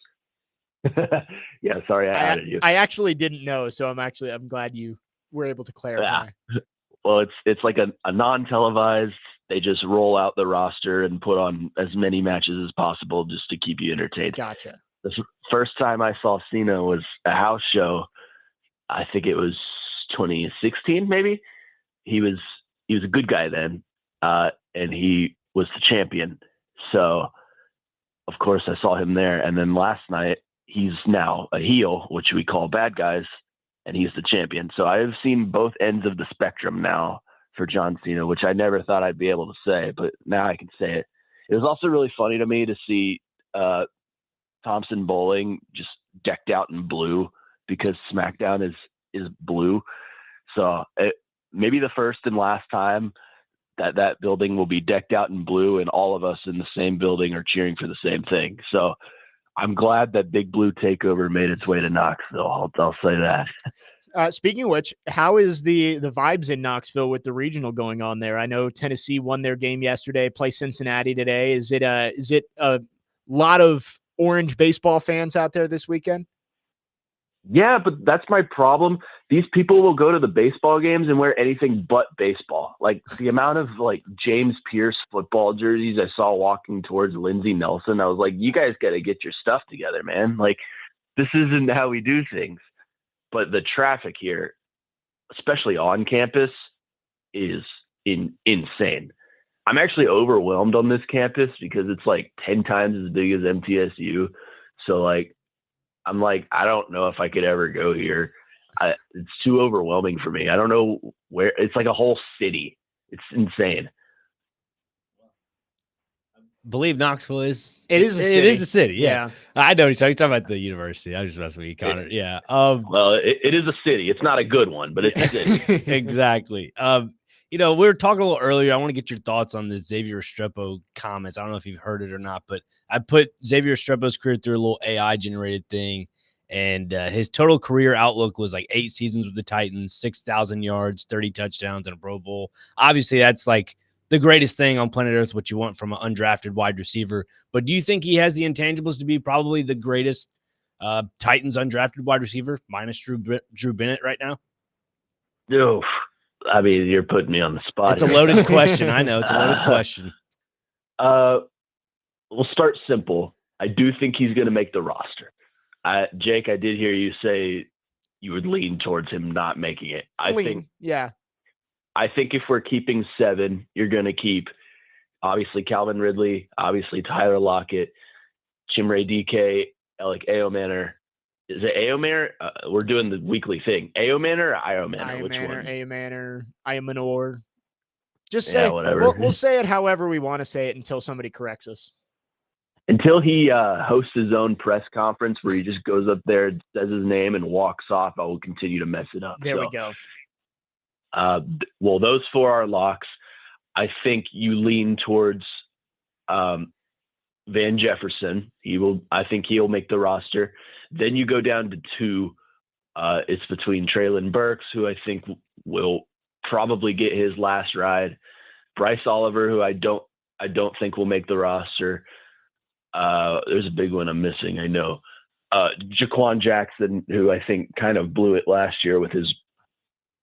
yeah, sorry I added you. I actually didn't know, so I'm glad you were able to clarify. Yeah. Well, it's like a non-televised. They just roll out the roster and put on as many matches as possible just to keep you entertained. Gotcha. The first time I saw Cena was a house show. I think it was 2016, maybe. He was a good guy then, and he was the champion. So, of course, I saw him there. And then last night, he's now a heel, which we call bad guys, and he's the champion. So I have seen both ends of the spectrum now for John Cena, which I never thought I'd be able to say, but now I can say it. It was also really funny to me to see Thompson Bowling just decked out in blue because SmackDown is blue. So maybe the first and last time that building will be decked out in blue and all of us in the same building are cheering for the same thing. So I'm glad that Big Blue Takeover made its way to Knoxville. I'll say that. Speaking of which, how is the vibes in Knoxville with the regional going on there? I know Tennessee won their game yesterday, play Cincinnati today. Is it a lot of Orange baseball fans out there this weekend? Yeah, but that's my problem. These people will go to the baseball games and wear anything but baseball. Like, the amount of like James Pierce football jerseys I saw walking towards Lindsey Nelson, I was like, you guys got to get your stuff together, man. Like, this isn't how we do things. But the traffic here, especially on campus, is insane. I'm actually overwhelmed on this campus because it's like 10 times as big as MTSU. So like, I'm like, I don't know if I could ever go here. It's too overwhelming for me. I don't know where. It's like a whole city. It's insane. Believe Knoxville is it is a city. Yeah. I know. You're talking about the university. I was just messing with you, Connor. Yeah. Well, it is a city. It's not a good one, but it's a city. Exactly. We were talking a little earlier. I want to get your thoughts on the Xavier Restrepo comments. I don't know if you've heard it or not, but I put Xavier Restrepo's career through a little AI generated thing. And his total career outlook was like 8 seasons with the Titans, 6,000 yards, 30 touchdowns, and a Pro Bowl. Obviously, that's like the greatest thing on planet Earth, what you want from an undrafted wide receiver. But do you think he has the intangibles to be probably the greatest Titans undrafted wide receiver, minus Drew Bennett right now? No, I mean, you're putting me on the spot. It's a loaded question. I know it's a loaded question. We'll start simple. I do think he's going to make the roster. Jake, I did hear you say you would lean towards him not making it. I think, yeah. I think if we're keeping 7, you're going to keep obviously Calvin Ridley, obviously Tyler Lockett, Chimere DK, like Aomanor. Is it Aomanor? We're doing the weekly thing. Aomanor or Iomanor? Which one? Aomanor, Iomanor. Just Yeah, say whatever. we'll say it however we want to say it until somebody corrects us. Until he hosts his own press conference where he just goes up there, says his name, and walks off, I will continue to mess it up. There we go. Well, those 4 are locks. I think you lean towards Van Jefferson. I think he'll make the roster. Then you go down to 2. It's between Treylon Burks, who I think will probably get his last ride. Bryce Oliver, who I don't think will make the roster. There's a big one I'm missing, I know. Jaquan Jackson, who I think kind of blew it last year with his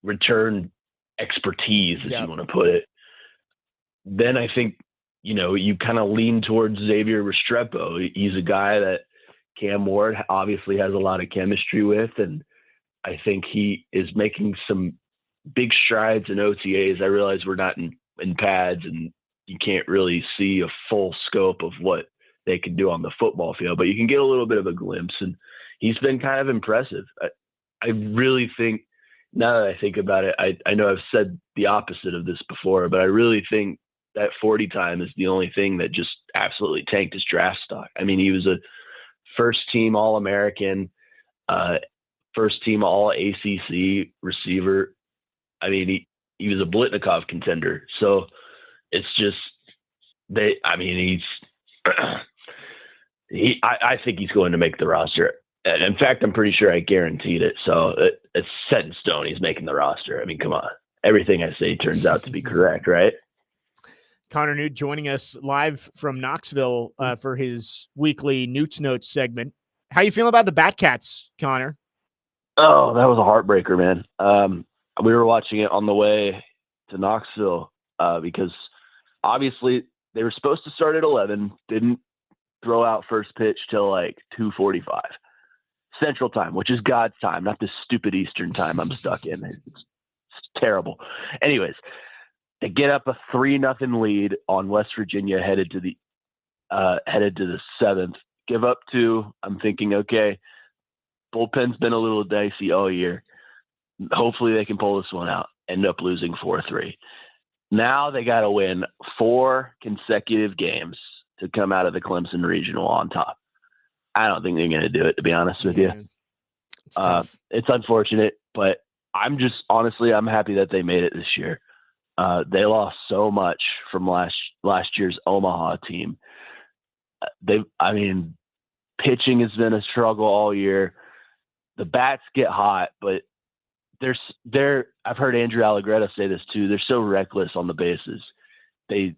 return expertise, if you want to put it. Then I think, you kind of lean towards Xavier Restrepo. He's a guy that Cam Ward obviously has a lot of chemistry with, and I think he is making some big strides in OTAs. I realize we're not in pads, and you can't really see a full scope of what they can do on the football field, but you can get a little bit of a glimpse, and he's been kind of impressive. I really think, now that I think about it, I know I've said the opposite of this before, but I really think that 40 time is the only thing that just absolutely tanked his draft stock. I mean, he was a first-team All-American, first-team All-ACC receiver. I mean, he was a Blitnikov contender. So it's just he's I think he's going to make the roster. And in fact, I'm pretty sure I guaranteed it. So it's set in stone. He's making the roster. I mean, come on. Everything I say turns out to be correct, right? Connor Newt joining us live from Knoxville for his weekly Newt's Notes segment. How you feeling about the Batcats, Connor? Oh, that was a heartbreaker, man. We were watching it on the way to Knoxville because obviously they were supposed to start at 11, didn't throw out first pitch till like 2:45 Central Time, which is God's time, not this stupid Eastern time I'm stuck in. It's terrible. Anyways, they get up a 3-0 lead on West Virginia headed to the 7th. Give up 2. I'm thinking, okay, bullpen's been a little dicey all year. Hopefully they can pull this one out. End up losing 4-3. Now they got to win 4 consecutive games to come out of the Clemson Regional on top. I don't think they're going to do it, to be honest with you. It's tough. It's unfortunate, but I'm happy that they made it this year. They lost so much from last year's Omaha team. Pitching has been a struggle all year. The bats get hot, but I've heard Andrew Allegretto say this too. They're so reckless on the bases. They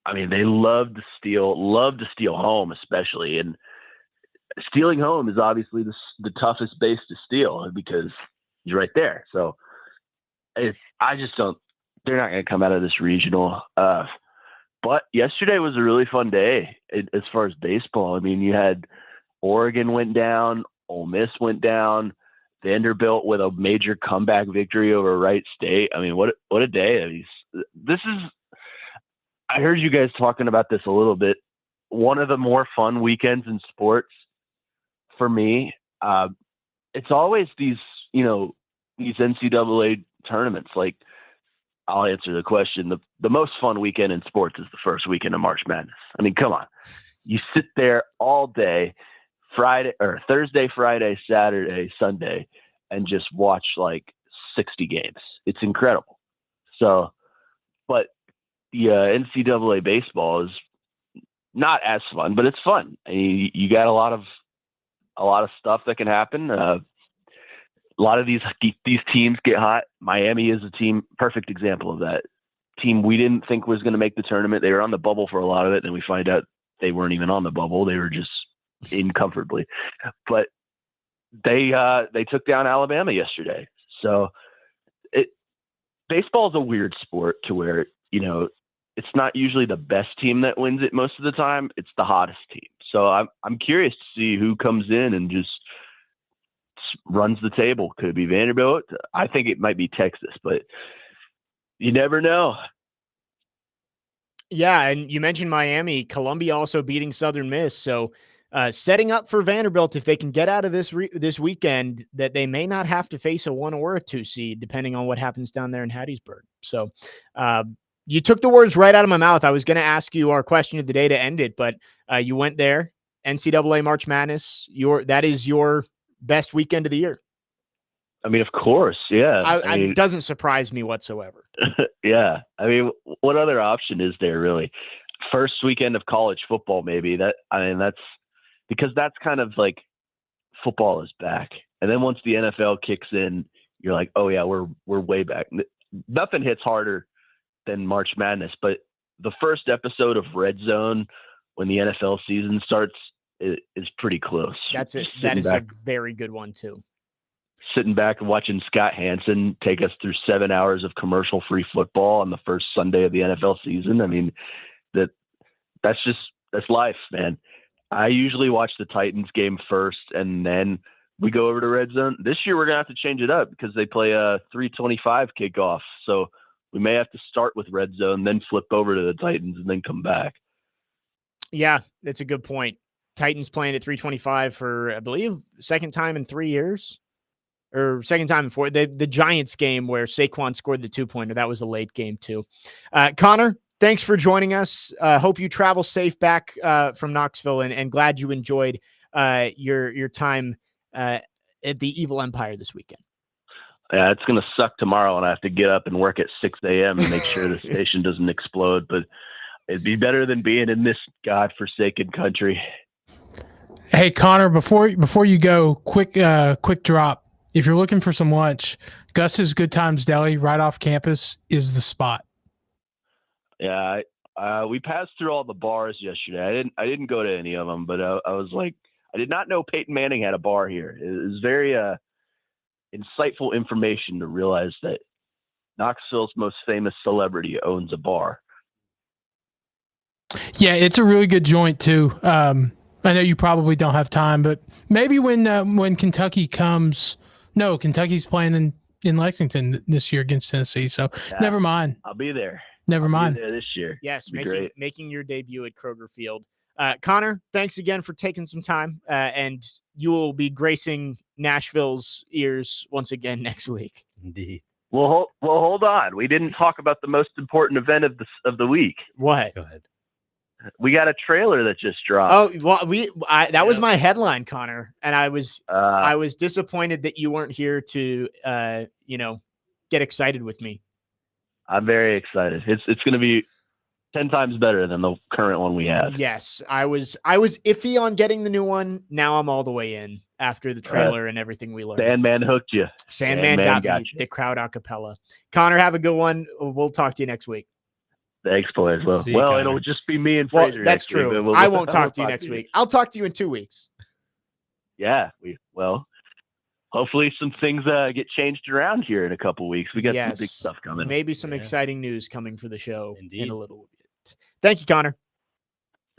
love to steal home, especially. And stealing home is obviously the toughest base to steal because you're right there. So they're not going to come out of this regional. But yesterday was a really fun day as far as baseball. I mean, you had Oregon went down, Ole Miss went down, Vanderbilt with a major comeback victory over Wright State. I mean, what a day. I heard you guys talking about this a little bit. One of the more fun weekends in sports for me. It's always these NCAA tournaments. Like, I'll answer the question. The most fun weekend in sports is the first weekend of March Madness. I mean, come on. You sit there all day, Thursday, Friday, Saturday, Sunday, and just watch like 60 games. It's incredible. So, but the NCAA baseball is not as fun, but it's fun. You got a lot of stuff that can happen. A lot of these teams get hot. Miami is a team, perfect example of that. Team we didn't think was going to make the tournament. They were on the bubble for a lot of it, and we find out they weren't even on the bubble. They were just in comfortably. But they took down Alabama yesterday. So baseball is a weird sport to where, it's not usually the best team that wins it most of the time. It's the hottest team. So I'm curious to see who comes in and just runs the table. Could it be Vanderbilt? I think it might be Texas, but You never know. Yeah, and you mentioned Miami, Columbia also beating Southern Miss, so setting up for Vanderbilt if they can get out of this weekend, that they may not have to face a 1 or a 2 seed depending on what happens down there in Hattiesburg. So uh, you took the words right out of my mouth. I was going to ask you our question of the day to end it, but you went there. NCAA March Madness, that is your best weekend of the year. I mean, of course, yeah. I mean, it doesn't surprise me whatsoever. yeah. I mean, what other option is there really? First weekend of college football, maybe. That's because that's kind of like football is back, and then once the NFL kicks in, you're like, oh yeah, we're way back. Nothing hits harder than March Madness, but the first episode of Red Zone when the NFL season starts is pretty close. That's it. That is a very good one too. Sitting back and watching Scott Hansen take us through 7 hours of commercial-free football on the first Sunday of the NFL season. I mean, that's life, man. I usually watch the Titans game first, and then we go over to Red Zone. This year, we're gonna have to change it up because they play a 3:25 kickoff, so we may have to start with Red Zone, then flip over to the Titans, and then come back. Yeah, that's a good point. Titans playing at 3:25 for, I believe, second time in 3 years. Or second time in 4. The Giants game where Saquon scored the 2-pointer. That was a late game too. Connor, thanks for joining us. Hope you travel safe back from Knoxville, and glad you enjoyed your time at the Evil Empire this weekend. Yeah, it's going to suck tomorrow, and I have to get up and work at 6 a.m. and make sure the station doesn't explode. But it'd be better than being in this godforsaken country. Hey Connor, before you go, quick drop. If you're looking for some lunch, Gus's Good Times Deli right off campus is the spot. Yeah, we passed through all the bars yesterday. I didn't go to any of them, but I was like, I did not know Peyton Manning had a bar here. It was very insightful information to realize that Knoxville's most famous celebrity owns a bar. Yeah, it's a really good joint too. I know you probably don't have time, but maybe when Kentucky comes. No, Kentucky's playing in Lexington this year against Tennessee, so Yeah, never mind. I'll be there. Never mind. Be there this year. Yes, making your debut at Kroger Field. Connor, thanks again for taking some time, and you will be gracing Nashville's ears once again next week. Indeed. Well, hold on. We didn't talk about the most important event of the week. What? Go ahead. We got a trailer that just dropped. Oh, well, that was my headline, Connor, and I was disappointed that you weren't here to get excited with me. I'm very excited. It's going to be 10 times better than the current one we have. Yes, I was iffy on getting the new one. Now I'm all the way in after the trailer and everything we learned. Sandman hooked you. Sandman got me. The crowd a cappella. Connor, have a good one. We'll talk to you next week. Thanks, boys. Well, it'll just be me and Fraser. That's true. I won't talk to you next week. I'll talk to you in 2 weeks. Yeah. Hopefully some things get changed around here in a couple weeks. We got some big stuff coming. Maybe some exciting news coming for the show in a little bit. Thank you, Connor.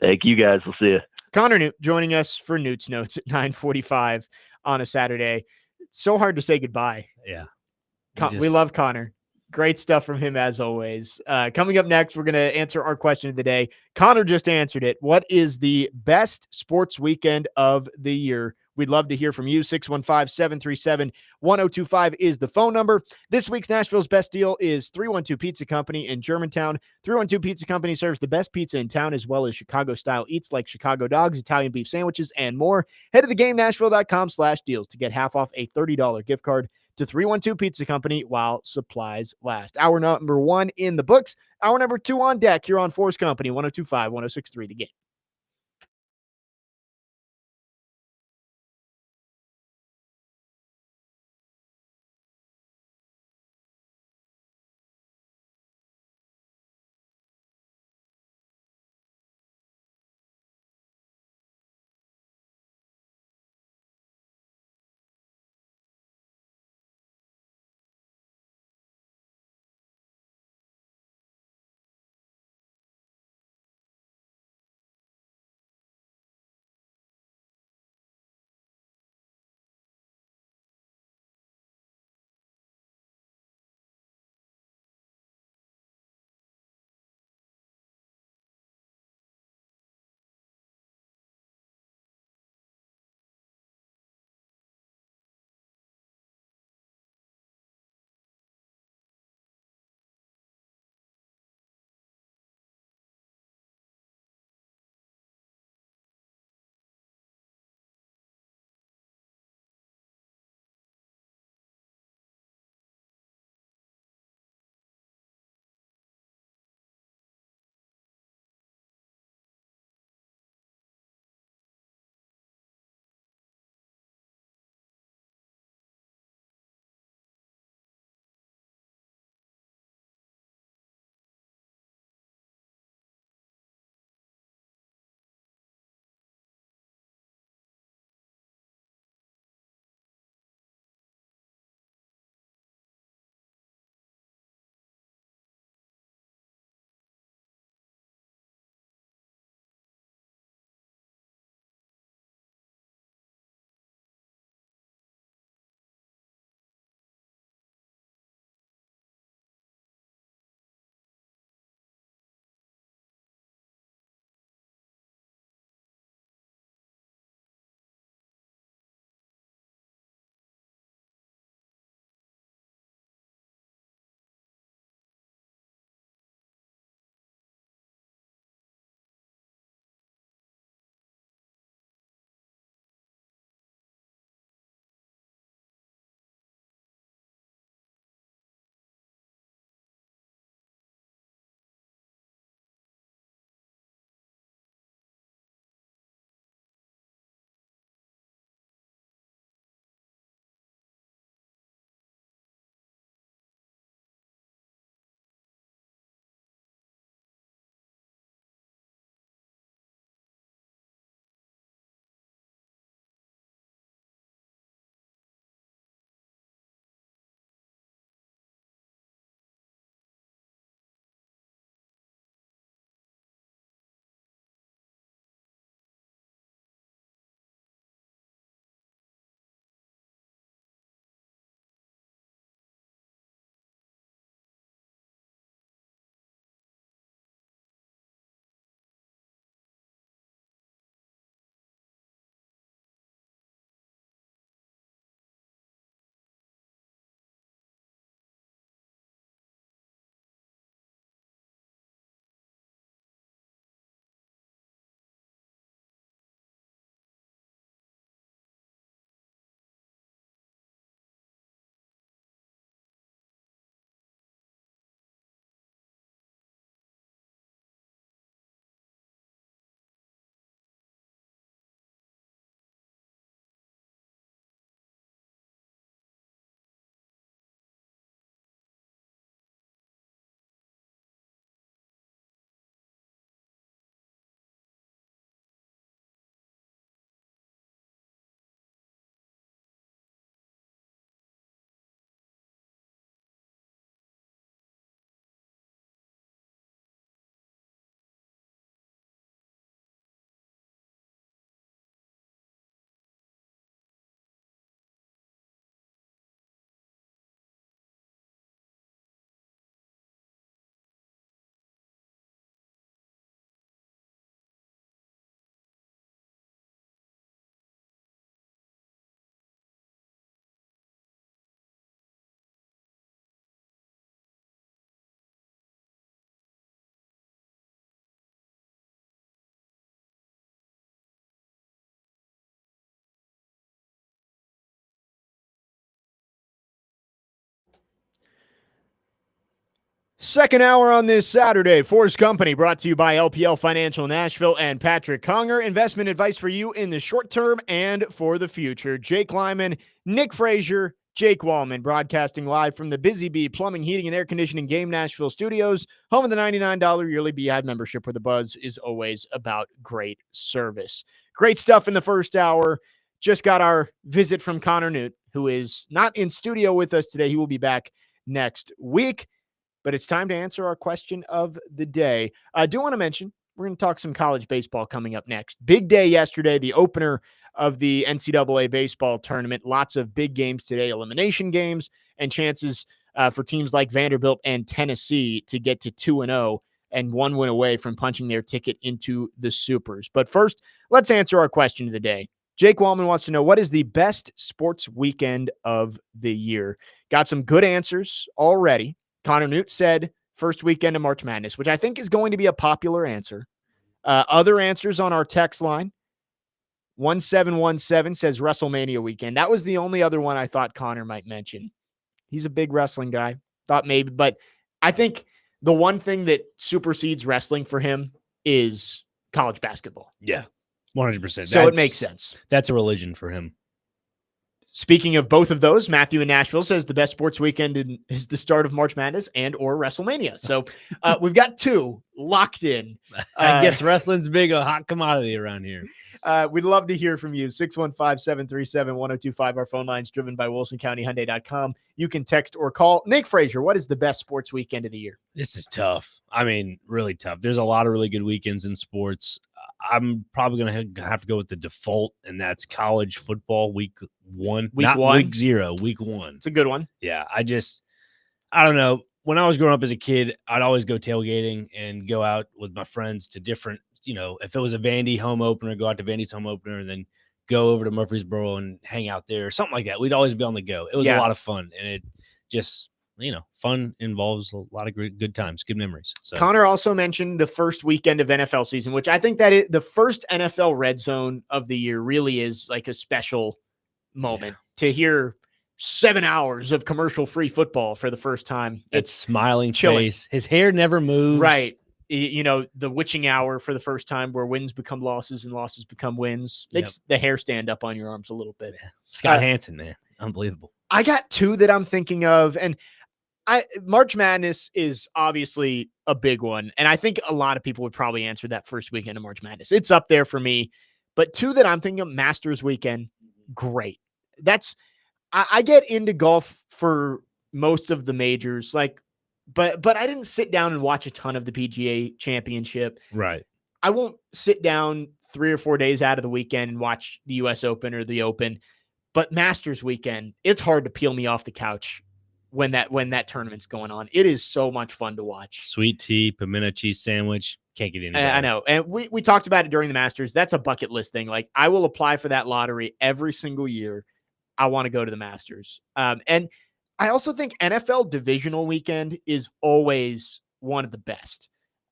Thank you, guys. We'll see you. Connor Newt joining us for Newt's Notes at 9:45 on a Saturday. It's so hard to say goodbye. Yeah. We love Connor. Great stuff from him as always. Coming up next, we're going to answer our question of the day. Connor just answered it. What is the best sports weekend of the year? We'd love to hear from you. 615-737-1025 is the phone number. This week's Nashville's best deal is 312 Pizza Company in Germantown. 312 Pizza Company serves the best pizza in town, as well as Chicago-style eats like Chicago dogs, Italian beef sandwiches, and more. Head to thegamenashville.com/deals to get half off a $30 gift card to 312 Pizza Company while supplies last. Hour number 1 in the books. Hour number 2 on deck here on 4's Company, 1025, 1063 The Game. Second hour on this Saturday. 4's Company brought to you by LPL Financial Nashville and Patrick Conger. Investment advice for you in the short term and for the future. Jake Lyman, Nick Frazier, Jake Wallman, broadcasting live from the Busy Bee Plumbing, Heating, and Air Conditioning Game Nashville studios, home of the $99 yearly Beehive membership, where the buzz is always about great service. Great stuff in the first hour. Just got our visit from Connor Newt, who is not in studio with us today. He will be back next week. But it's time to answer our question of the day. I do want to mention, we're going to talk some college baseball coming up next. Big day yesterday, the opener of the NCAA baseball tournament. Lots of big games today, elimination games, and chances for teams like Vanderbilt and Tennessee to get to 2-0 and one win away from punching their ticket into the Supers. But first, let's answer our question of the day. Jake Wallman wants to know, what is the best sports weekend of the year? Got some good answers already. Connor Newt said first weekend of March Madness, which I think is going to be a popular answer. Other answers on our text line. 1717 says WrestleMania weekend. That was the only other one I thought Connor might mention. He's a big wrestling guy. Thought maybe, but I think the one thing that supersedes wrestling for him is college basketball. Yeah, 100%. So it makes sense. That's a religion for him. Speaking of both of those, Matthew in Nashville says the best sports weekend is the start of March Madness and or WrestleMania. So we've got two locked in. I guess wrestling's big, a hot commodity around here. We'd love to hear from you. 615-737-1025. Our phone line's driven by WilsonCountyHyundai.com. You can text or call. Nick Frazier, what is the best sports weekend of the year? This is tough. I mean, really tough. There's a lot of really good weekends in sports. I'm probably going to have to go with the default, and that's college football week one. Week not one? week 0, week 1. It's a good one. Yeah, I don't know. When I was growing up as a kid, I'd always go tailgating and go out with my friends to different, if it was a Vandy home opener, go out to Vandy's home opener, and then go over to Murfreesboro and hang out there or something like that. We'd always be on the go. It was a lot of fun, and it just – fun involves a lot of good times, good memories. So. Connor also mentioned the first weekend of NFL season, which I think that is the first NFL red zone of the year really is like a special moment to hear 7 hours of commercial-free football for the first time. It's smiling chilling. face. His hair never moves. Right. The witching hour for the first time where wins become losses and losses become wins. Makes the hair stand up on your arms a little bit. Yeah. Scott Hansen, man. Unbelievable. I got two that I'm thinking of, and March Madness is obviously a big one, and I think a lot of people would probably answer that first weekend of March Madness. It's up there for me, but two that I'm thinking of, Masters weekend, great. I get into golf for most of the majors, but I didn't sit down and watch a ton of the PGA Championship. Right. I won't sit down 3 or 4 days out of the weekend and watch the U.S. Open or the Open, but Masters weekend, it's hard to peel me off the couch when that tournament's going on. It is so much fun to watch. Sweet tea, pimento cheese sandwich. Can't get in. I know. And we talked about it during the Masters. That's a bucket list thing. Like, I will apply for that lottery every single year. I want to go to the Masters. And I also think NFL divisional weekend is always one of the best.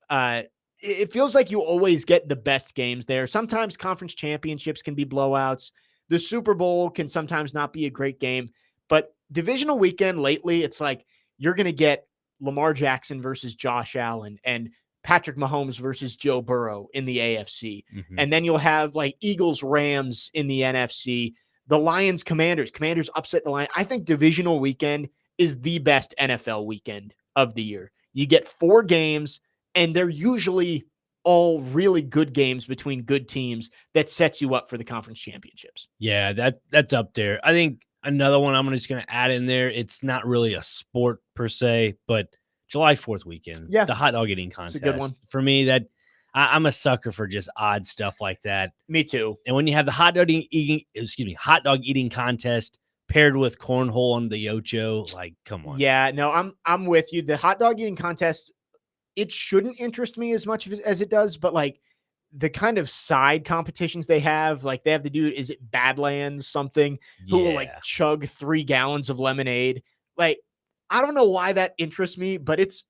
It feels like you always get the best games there. Sometimes conference championships can be blowouts. The Super Bowl can sometimes not be a great game, but divisional weekend lately, it's like you're going to get Lamar Jackson versus Josh Allen and Patrick Mahomes versus Joe Burrow in the AFC. Mm-hmm. And then you'll have like Eagles Rams in the NFC, the Lions Commanders upset the Lions. I think divisional weekend is the best NFL weekend of the year. You get 4 games, and they're usually all really good games between good teams that sets you up for the conference championships. Yeah, that's up there. I think another one I'm just going to add in there, it's not really a sport per se, but July 4th weekend, the hot dog eating contest. It's a good one. For me, I'm a sucker for just odd stuff like that. Me too. And when you have the hot dog eating contest paired with cornhole on the Ocho, like, come on. Yeah, no, I'm with you. The hot dog eating contest, it shouldn't interest me as much as it does, but like the kind of side competitions they have, like they have the dude, is it Badlands something, who will like chug 3 gallons of lemonade. Like, I don't know why that interests me, but it's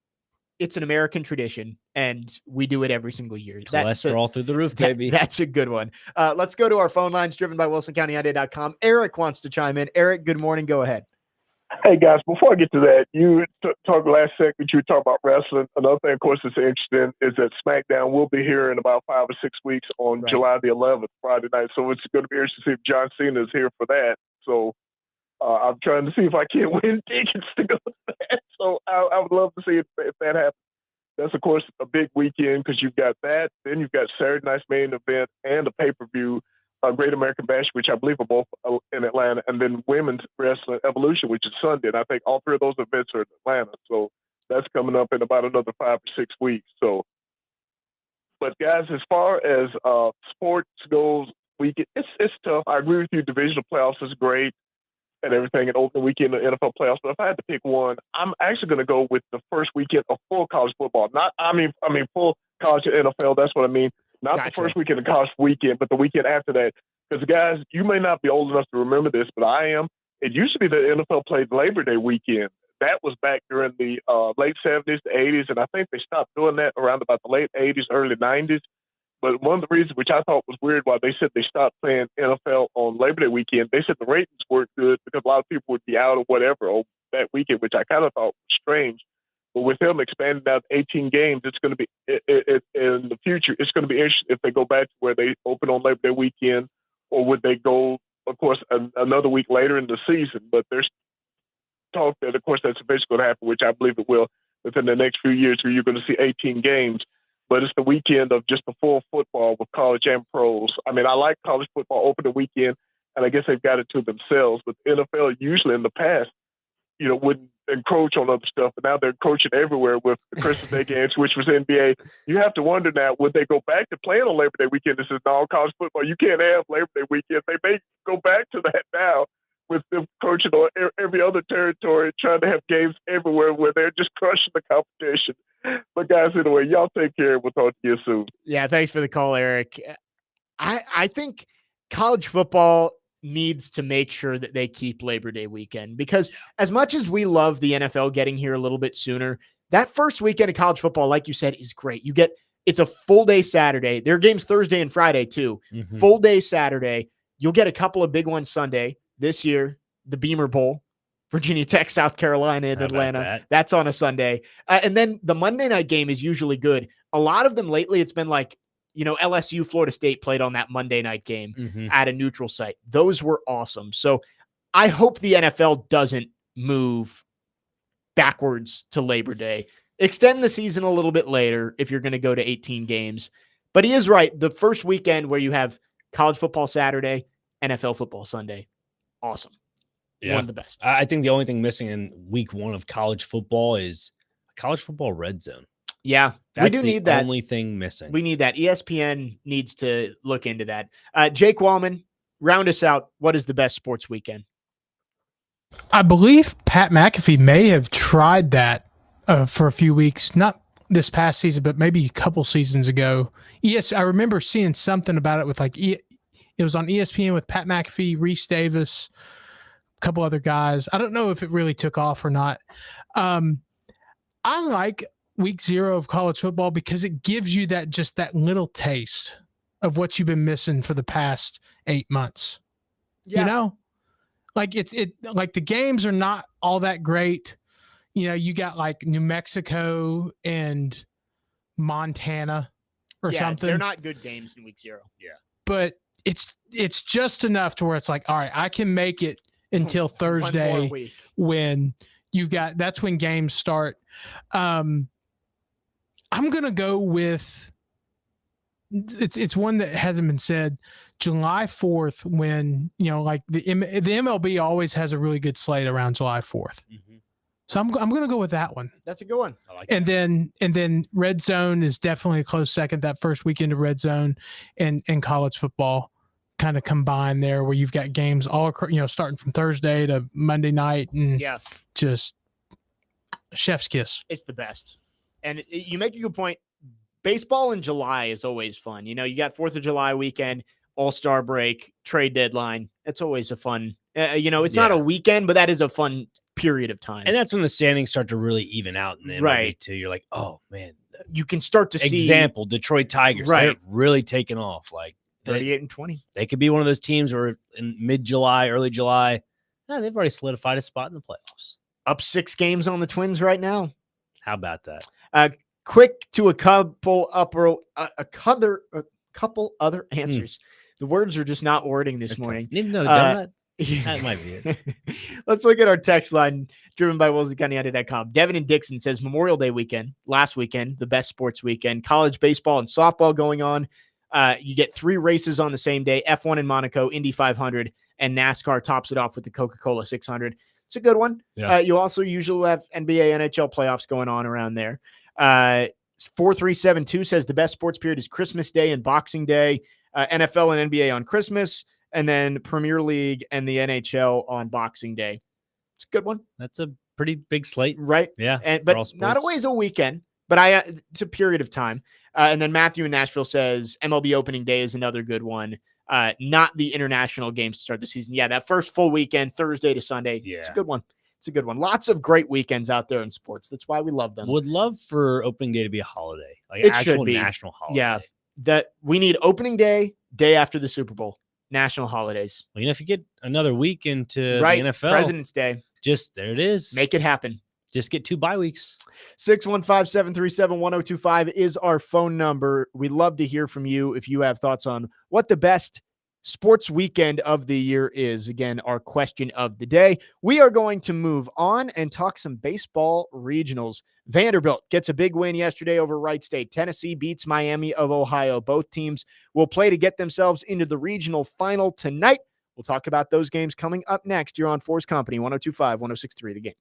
an American tradition, and we do it every single year. Cholesterol through the roof, baby. That's a good one. Let's go to our phone lines driven by WilsonCountyHyundai.com. Eric wants to chime in. Eric, good morning. Go ahead. Hey guys, before I get to that, you talked last segment. You were talking about wrestling. Another thing, of course, that's interesting is that SmackDown will be here in about 5 or 6 weeks on Right. July the 11th, Friday night. So it's going to be interesting to see if John Cena is here for that. So I'm trying to see if I can win tickets to go to that. So I would love to see if that happens. That's, of course, a big weekend because you've got that. Then you've got Saturday night's main event and a pay-per-view, Great American Bash, which I believe are both in Atlanta, and then Women's Wrestling Evolution, which is Sunday. And I think all three of those events are in Atlanta. So that's coming up in about another 5 or 6 weeks. So, but guys, as far as sports goes, it's tough. I agree with you. Divisional playoffs is great and everything, and opening weekend of NFL playoffs. But if I had to pick one, I'm actually going to go with the first weekend of full college football. Not, I mean, full college and NFL. That's what I mean. Not Gotcha. the first weekend of college weekend, but the weekend after that. Because guys, you may not be old enough to remember this, but I am. It used to be the NFL played Labor Day weekend. That was back during the late 70s, the 80s, and I think they stopped doing that around about the late 80s, early 90s. But one of the reasons, which I thought was weird, why they said they stopped playing NFL on Labor Day weekend, they said the ratings weren't good because a lot of people would be out or whatever on that weekend, which I kind of thought was strange. But with them expanding out 18 games, it's going to be in the future. It's going to be interesting if they go back to where they open on Labor Day weekend, or would they go, of course, another week later in the season? But there's talk that, of course, that's eventually going to happen, which I believe it will within the next few years, where you're going to see 18 games. But it's the weekend of just the full football with college and pros. I mean, I like college football opening weekend, and I guess they've got it to themselves. But the NFL usually in the past, wouldn't encroach on other stuff, but now they're encroaching everywhere with the Christmas Day games, which was NBA. You have to wonder now, would they go back to playing on Labor Day weekend? This is non-college football. You can't have Labor Day weekend. They may go back to that now with them encroaching on every other territory, trying to have games everywhere where they're just crushing the competition. But guys, anyway, y'all take care. We'll talk to you soon. Yeah, thanks for the call, Eric. I think college football needs to make sure that they keep Labor Day weekend, because as much as we love the NFL getting here a little bit sooner, that first weekend of college football, like you said, is great. It's a full day Saturday. There are games Thursday and Friday too. Mhm. Full day Saturday. You'll get a couple of big ones Sunday. This year, the Beamer Bowl, Virginia Tech, South Carolina, and How about Atlanta. that? That's on a Sunday. And then the Monday night game is usually good. A lot of them lately, it's been like, LSU, Florida State played on that Monday night game Mhm. at a neutral site. Those were awesome. So I hope the NFL doesn't move backwards to Labor Day. Extend the season a little bit later if you're going to go to 18 games. But he is right. The first weekend where you have college football Saturday, NFL football Sunday, awesome. Yeah. One of the best. I think the only thing missing in week 1 of college football is a college football red zone. Yeah, That's we do the need that. only thing missing. We need that. ESPN needs to look into that. Jake Wallman, round us out. What is the best sports weekend? I believe Pat McAfee may have tried that for a few weeks, not this past season, but maybe a couple seasons ago. I remember seeing something about it with it was on ESPN with Pat McAfee, Reese Davis, a couple other guys. I don't know if it really took off or not. I like week 0 of college football because it gives you that little taste of what you've been missing for the past 8 months. Yeah. Like like the games are not all that great. You got like New Mexico and Montana or something. They're not good games in week 0. Yeah. But it's just enough to where it's like, all right, I can make it until Thursday when that's when games start. I'm gonna go with it's one that hasn't been said. July 4th, when like the MLB always has a really good slate around July 4th. Mm-hmm. So I'm gonna go with that one. That's a good one. I like And then Red Zone is definitely a close second. That first weekend of Red Zone and college football kind of combined there, where you've got games all starting from Thursday to Monday night, and just chef's kiss. It's the best. And you make a good point. Baseball in July is always fun. You got 4th of July weekend, All-Star break, trade deadline. It's always a fun, it's not a weekend, but that is a fun period of time. And that's when the standings start to really even out. And then right. Too, you're like, oh man, you can start to see. Example, Detroit Tigers. Right. They're really taking off. Like 38-20. They could be one of those teams where in mid-July, early July, Yeah, they've already solidified a spot in the playoffs. Up 6 games on the Twins right now. How about that? Quick to a couple other answers. The words are just not wording this They're tough. morning. You need another donut? That might be it. Let's look at our text line driven by WolseyCountyUnited.com. Devin and Dixon says Memorial Day weekend, last weekend, the best sports weekend, college baseball and softball going on. You get 3 races on the same day, F1 in Monaco, Indy 500, and NASCAR tops it off with the Coca-Cola 600. It's a good one. Yeah. You also usually have NBA, NHL playoffs going on around there. 4372 says the best sports period is Christmas Day and Boxing Day, NFL and NBA on Christmas, and then Premier League and the NHL on Boxing Day. It's a good one. That's a pretty big slate. Right. Yeah. But all not sports. always a weekend, but it's a period of time. And then Matthew in Nashville says MLB opening day is another good one. Not the international games to start the season. Yeah, that first full weekend, Thursday to Sunday. Yeah. It's a good one. It's a good one. Lots of great weekends out there in sports. That's why we love them. Would love for opening day to be a holiday, like It actual should be. national holiday. Yeah. That we need opening day, day after the Super Bowl, national holidays. Well, if you get another week into Right. the NFL, President's Day. just there it is. Make it happen. Just get 2 bye weeks. 615-737-1025 is our phone number. We love to hear from you if you have thoughts on what the best sports weekend of the year is. Again, our question of the day. We are going to move on and talk some baseball regionals. Vanderbilt gets a big win yesterday over Wright State. Tennessee beats Miami of Ohio. Both teams will play to get themselves into the regional final tonight. We'll talk about those games coming up next. You're on 4's Company, 102.5, 106.3 The Game.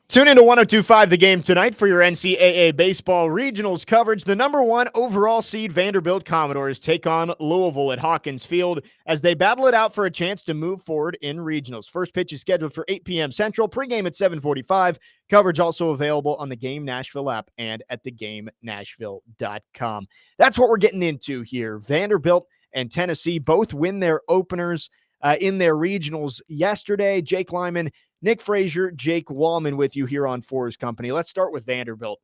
Tune into 102.5 The Game tonight for your NCAA baseball regionals coverage. The number 1 overall seed Vanderbilt Commodores take on Louisville at Hawkins Field as they battle it out for a chance to move forward in regionals. First pitch is scheduled for 8 p.m. Central, pregame at 7:45. Coverage also available on the Game Nashville app and at thegamenashville.com. That's what we're getting into here. Vanderbilt and Tennessee both win their openers in their regionals yesterday. Jake Lyman, Nick Frazier, Jake Wallman with you here on 4's Company. Let's start with Vanderbilt.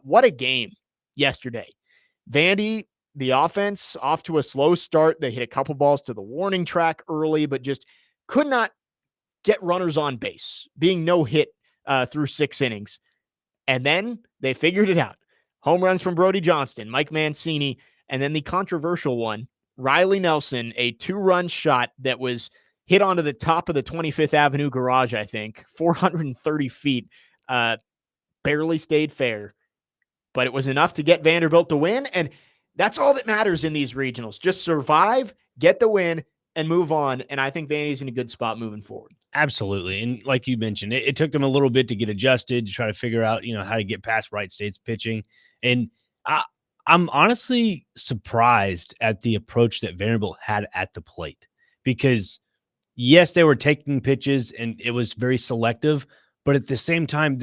What a game yesterday. Vandy, the offense, off to a slow start. They hit a couple balls to the warning track early, but just could not get runners on base, being no hit through 6 innings. And then they figured it out. Home runs from Brody Johnston, Mike Mancini, and then the controversial one, Riley Nelson, a 2-run shot that was hit onto the top of the 25th Avenue garage, I think, 430 feet, barely stayed fair, but it was enough to get Vanderbilt to win, and that's all that matters in these regionals. Just survive, get the win, and move on, and I think Vandy's in a good spot moving forward. Absolutely, and like you mentioned, it took them a little bit to get adjusted, to try to figure out, how to get past Wright State's pitching, and I'm honestly surprised at the approach that Vanderbilt had at the plate because, yes, they were taking pitches and it was very selective, but at the same time,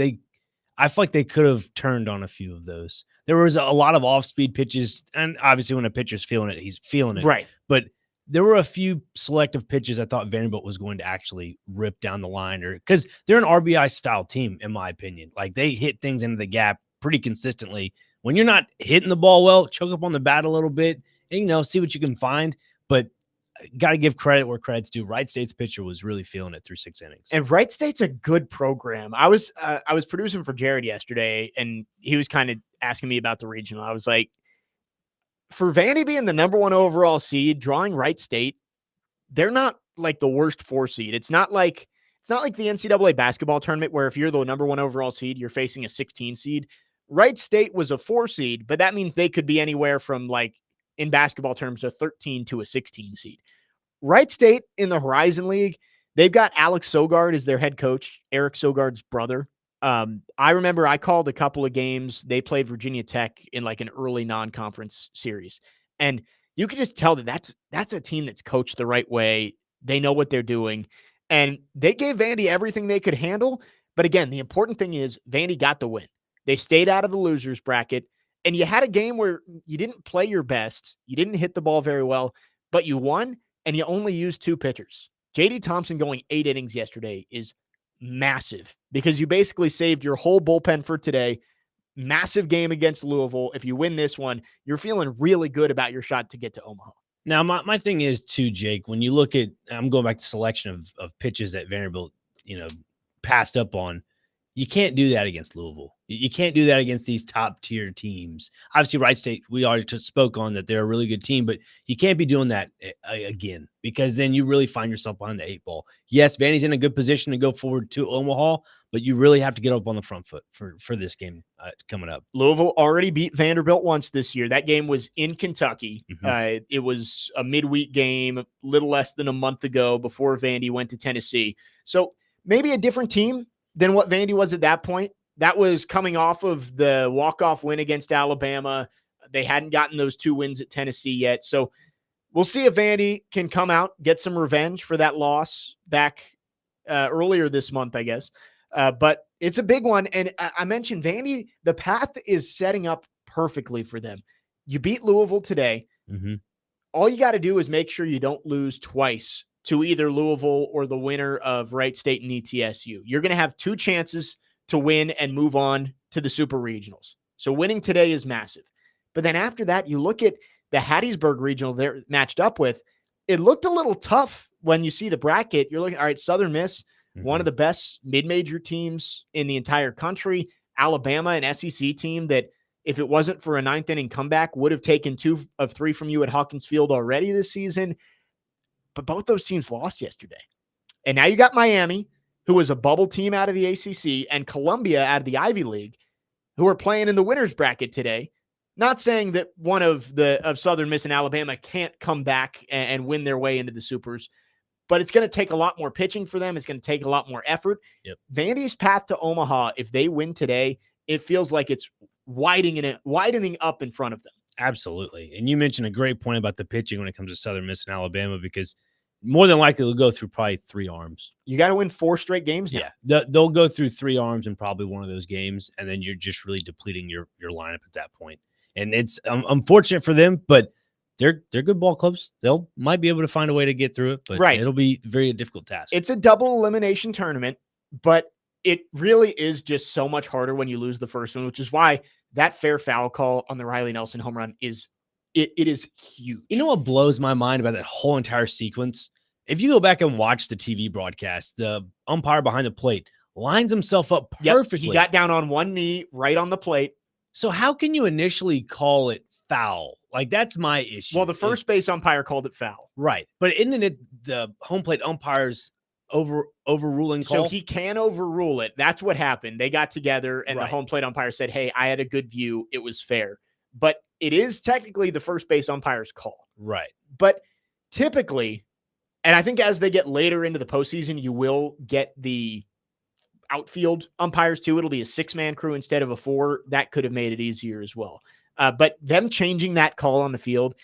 I feel like they could have turned on a few of those. There was a lot of off-speed pitches, and obviously when a pitcher's feeling it, he's feeling it. Right. But there were a few selective pitches I thought Vanderbilt was going to actually rip down the line, because they're an RBI-style team, in my opinion. Like, they hit things into the gap pretty consistently. When you're not hitting the ball well, choke up on the bat a little bit, and, see what you can find. But got to give credit where credit's due. Wright State's pitcher was really feeling it through 6 innings. And Wright State's a good program. I was producing for Jared yesterday, and he was kind of asking me about the regional. I was like, for Vandy being the number 1 overall seed, drawing Wright State, they're not like the worst 4 seed. It's not like the NCAA basketball tournament where if you're the number 1 overall seed, you're facing a 16 seed. Wright State was a 4 seed, but that means they could be anywhere from, like, in basketball terms, a 13 to a 16 seed. Wright State in the Horizon League, they've got Alex Sogard as their head coach, Eric Sogard's brother. I remember I called a couple of games. They played Virginia Tech in like an early non-conference series. And you could just tell that that's a team that's coached the right way. They know what they're doing. And they gave Vandy everything they could handle. But again, the important thing is Vandy got the win. They stayed out of the losers bracket, and you had a game where you didn't play your best. You didn't hit the ball very well, but you won, and you only used 2 pitchers. J.D. Thompson going 8 innings yesterday is massive because you basically saved your whole bullpen for today. Massive game against Louisville. If you win this one, you're feeling really good about your shot to get to Omaha. Now, my thing is, too, Jake, when you look at, I'm going back to selection of pitches that Vanderbilt, passed up on, you can't do that against Louisville. You can't do that against these top-tier teams. Obviously, Wright State, we already spoke on that they're a really good team, but you can't be doing that again because then you really find yourself behind the 8 ball. Yes, Vandy's in a good position to go forward to Omaha, but you really have to get up on the front foot for this game coming up. Louisville already beat Vanderbilt once this year. That game was in Kentucky. Mm-hmm. It was a midweek game, a little less than a month ago before Vandy went to Tennessee. So maybe a different team than what Vandy was at that point. That was coming off of the walk-off win against Alabama. They hadn't gotten those 2 wins at Tennessee yet. So we'll see if Vandy can come out, get some revenge for that loss back earlier this month, I guess. But it's a big one. And I mentioned Vandy, the path is setting up perfectly for them. You beat Louisville today. Mm-hmm. All you got to do is make sure you don't lose twice to either Louisville or the winner of Wright State and ETSU. You're going to have 2 chances to win and move on to the Super Regionals. So winning today is massive. But then after that, you look at the Hattiesburg Regional they're matched up with. It looked a little tough when you see the bracket. You're looking, all right, Southern Miss, one of the best mid-major teams in the entire country. Alabama, an SEC team that if it wasn't for a 9th inning comeback, would have taken 2 of 3 from you at Hawkins Field already this season. But both those teams lost yesterday. And now you got Miami, who was a bubble team out of the ACC, and Columbia out of the Ivy League, who are playing in the winner's bracket today. Not saying that one of Southern Miss and Alabama can't come back and win their way into the Supers, but it's going to take a lot more pitching for them. It's going to take a lot more effort. Yep. Vandy's path to Omaha, if they win today, it feels like it's widening up in front of them. Absolutely. And you mentioned a great point about the pitching when it comes to Southern Miss and Alabama, because more than likely they'll go through probably 3 arms. You got to win 4 straight games now. Yeah, they'll go through 3 arms in probably one of those games, and then you're just really depleting your lineup at that point. And it's unfortunate for them, but they're good ball clubs. They'll might be able to find a way to get through it, but it'll be very difficult task. It's a double elimination tournament, but it really is just so much harder when you lose the first one, which is why that fair foul call on the Riley Nelson home run is huge. You know what blows my mind about that whole entire sequence? If you go back and watch the TV broadcast, the umpire behind the plate lines himself up perfectly. He got down on one knee right on the plate. So how can you initially call it foul? Like, that's my issue. Well, the first base umpire called it foul. Right. But isn't it the home plate umpire's overruling call? So he can overrule it. That's what happened. They got together and the home plate umpire said, hey, I had a good view. It was fair. But it is technically the first base umpire's call. Right. But typically, and I think as they get later into the postseason, you will get the outfield umpires too. It'll be a 6-man crew instead of a 4. That could have made it easier as well. But them changing that call on the field,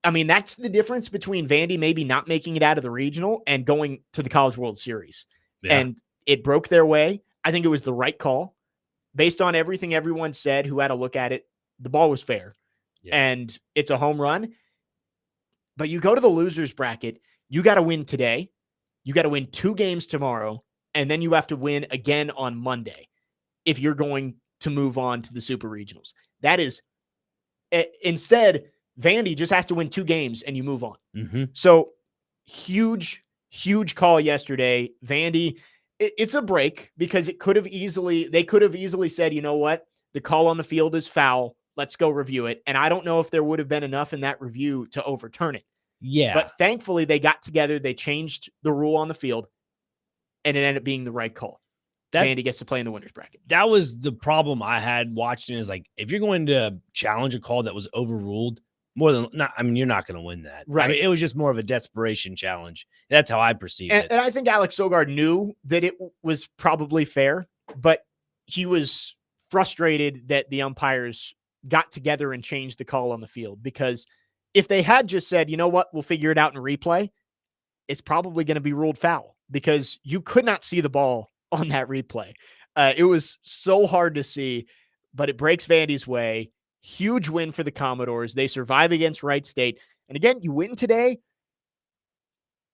I mean, that's the difference between Vandy maybe not making it out of the regional and going to the College World Series. Yeah. And it broke their way. I think it was the right call. Based on everything everyone said who had a look at it, the ball was fair. Yeah. And it's a home run. But you go to the losers bracket, you got to win today. You got to win 2 games tomorrow. And then you have to win again on Monday if you're going to move on to the Super Regionals. That is, instead, Vandy just has to win 2 games and you move on. Mm-hmm. So huge call yesterday. Vandy, it's a break because they could have easily said, you know what? The call on the field is foul. Let's go review it. And I don't know if there would have been enough in that review to overturn it. Yeah. But thankfully they got together. They changed the rule on the field and it ended up being the right call. Vandy gets to play in the winner's bracket. That was the problem I had watching, is like, if you're going to challenge a call that was overruled, you're not going to win that. Right. I mean, it was just more of a desperation challenge. That's how I perceived it. And I think Alex Sogard knew that it was probably fair, but he was frustrated that the umpires got together and changed the call on the field, because if they had just said, you know what, we'll figure it out in replay, it's probably going to be ruled foul because you could not see the ball on that replay. It was so hard to see, but it breaks Vandy's way. Huge win for the Commodores. They survive against Wright State. And again, you win today,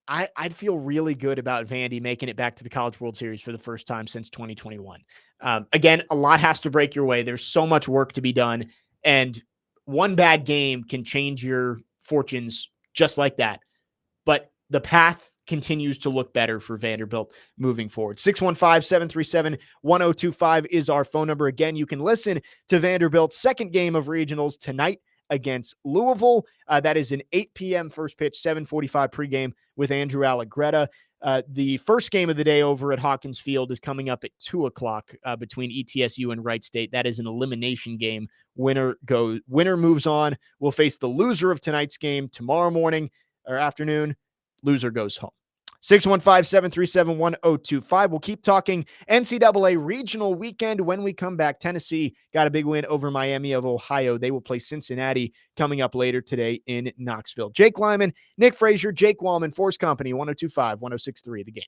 I'd feel really good about Vandy making it back to the College World Series for the first time since 2021. Again, a lot has to break your way. There's so much work to be done, and one bad game can change your fortunes just like that. But the path continues to look better for Vanderbilt moving forward. 615-737-1025 is our phone number. Again, you can listen to Vanderbilt's second game of regionals tonight against Louisville. That is an 8 p.m. first pitch, 7:45 pregame with Andrew Allegretta. The first game of the day over at Hawkins Field is coming up at 2 o'clock between ETSU and Wright State. That is an elimination game. Winner moves on. We'll face the loser of tonight's game tomorrow morning or afternoon. Loser goes home. 615-737-1025. We'll keep talking NCAA regional weekend when we come back. Tennessee got a big win over Miami of Ohio. They will play Cincinnati coming up later today in Knoxville. Jake Lyman, Nick Frazier, Jake Wallman, 4's Company, 102.5, 106.3 The Game.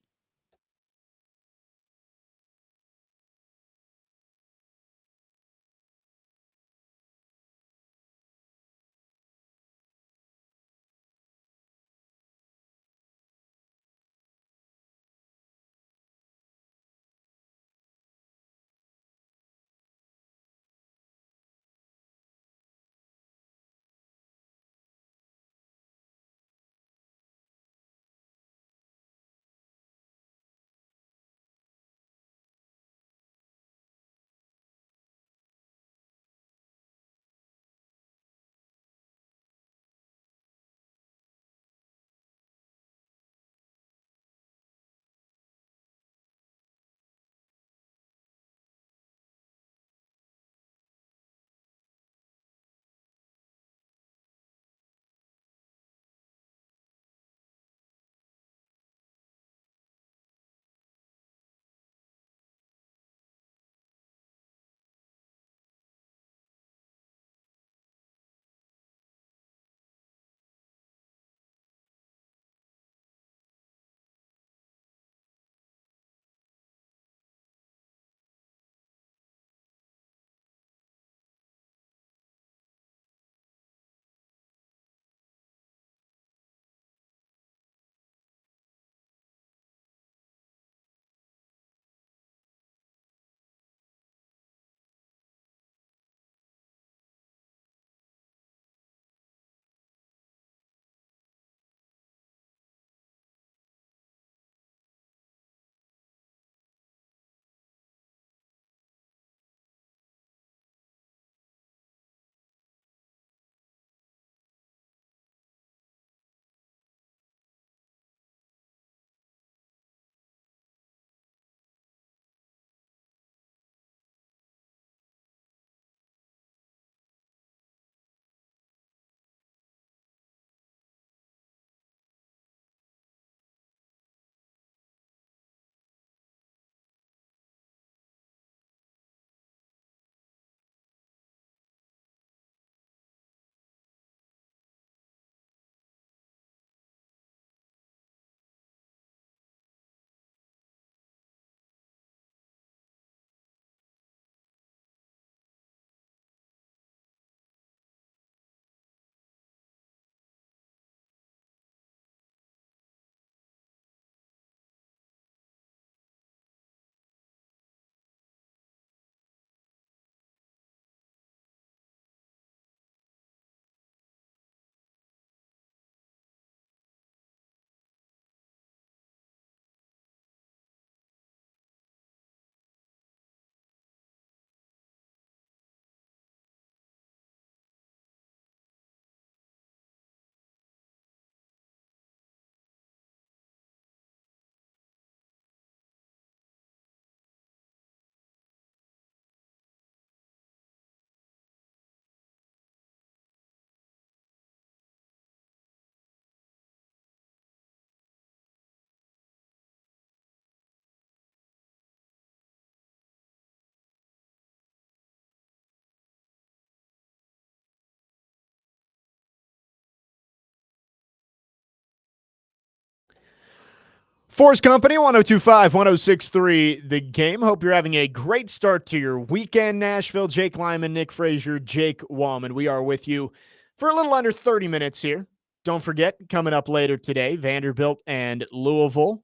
4's Company, 1025, 1063, The Game. Hope you're having a great start to your weekend, Nashville. Jake Lyman, Nick Frazier, Jake Wallman. We are with you for a little under 30 minutes here. Don't forget, coming up later today, Vanderbilt and Louisville.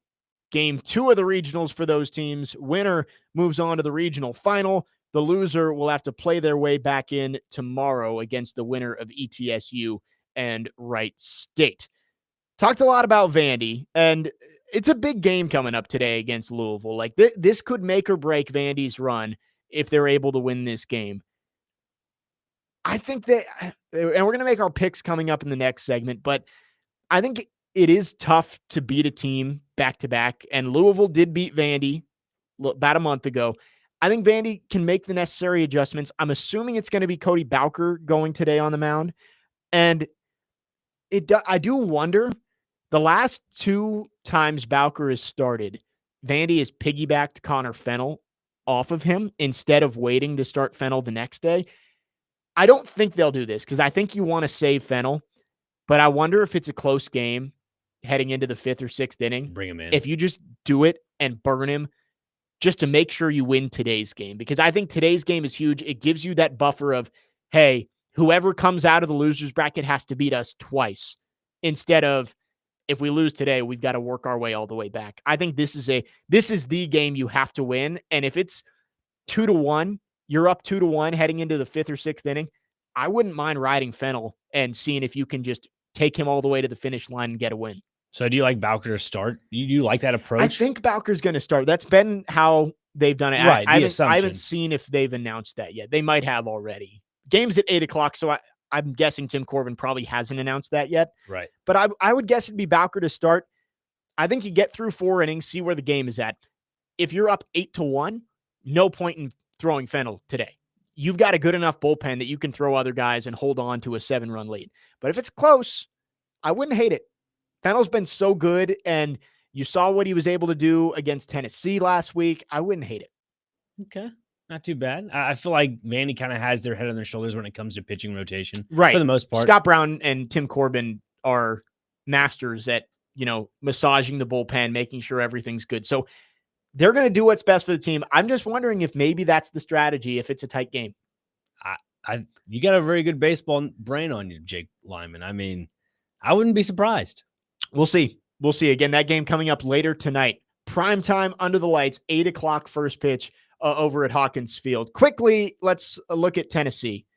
Game 2 of the regionals for those teams. Winner moves on to the regional final. The loser will have to play their way back in tomorrow against the winner of ETSU and Wright State. Talked a lot about Vandy, and it's a big game coming up today against Louisville. Like this could make or break Vandy's run if they're able to win this game. I think that, and we're going to make our picks coming up in the next segment, but I think it is tough to beat a team back to back, and Louisville did beat Vandy about a month ago. I think Vandy can make the necessary adjustments. I'm assuming it's going to be Cody Bowker going today on the mound, and I do wonder. The last 2 times Bowker has started, Vandy has piggybacked Connor Fennell off of him instead of waiting to start Fennell the next day. I don't think they'll do this because I think you want to save Fennell, but I wonder if it's a close game heading into the 5th or 6th inning. Bring him in. If you just do it and burn him just to make sure you win today's game, because I think today's game is huge. It gives you that buffer of, hey, whoever comes out of the loser's bracket has to beat us twice instead of, if we lose today, we've got to work our way all the way back. I think this is the game you have to win. And if it's 2-1, you're up 2-1 heading into the 5th or 6th inning, I wouldn't mind riding Fennell and seeing if you can just take him all the way to the finish line and get a win. So do you like Bowker to start? Do you like that approach? I think Bowker's going to start. That's been how they've done it. Right, I haven't seen if they've announced that yet. They might have already. Game's at 8 o'clock, so I'm guessing Tim Corbin probably hasn't announced that yet. Right. But I would guess it'd be Bowker to start. I think you get through 4 innings, see where the game is at. If you're up 8-1, no point in throwing Fennell today. You've got a good enough bullpen that you can throw other guys and hold on to a 7-run lead. But if it's close, I wouldn't hate it. Fennell's been so good, and you saw what he was able to do against Tennessee last week. I wouldn't hate it. Okay. Not too bad. I feel like Vandy kind of has their head on their shoulders when it comes to pitching rotation. Right. For the most part. Scott Brown and Tim Corbin are masters at, massaging the bullpen, making sure everything's good. So they're going to do what's best for the team. I'm just wondering if maybe that's the strategy if it's a tight game. You got a very good baseball brain on you, Jake Lyman. I mean, I wouldn't be surprised. We'll see. We'll see. Again, that game coming up later tonight. Prime time under the lights, 8 o'clock first pitch over at Hawkins Field. Quickly, let's look at Tennessee.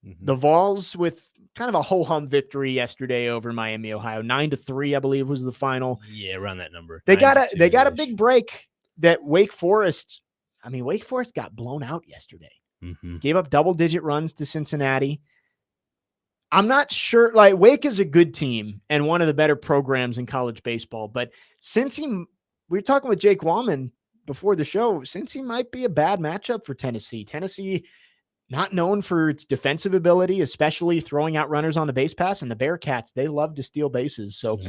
Mm-hmm. The Vols with kind of a ho-hum victory yesterday over Miami, Ohio. 9-3, I believe, was the final. Yeah, around that number. They got a big break that Wake Forest got blown out yesterday. Mm-hmm. Gave up double-digit runs to Cincinnati. I'm not sure. Like, Wake is a good team and one of the better programs in college baseball. But we were talking with Jake Wallman before the show, Cincy might be a bad matchup for Tennessee. Tennessee, not known for its defensive ability, especially throwing out runners on the base pass. And the Bearcats, they love to steal bases. So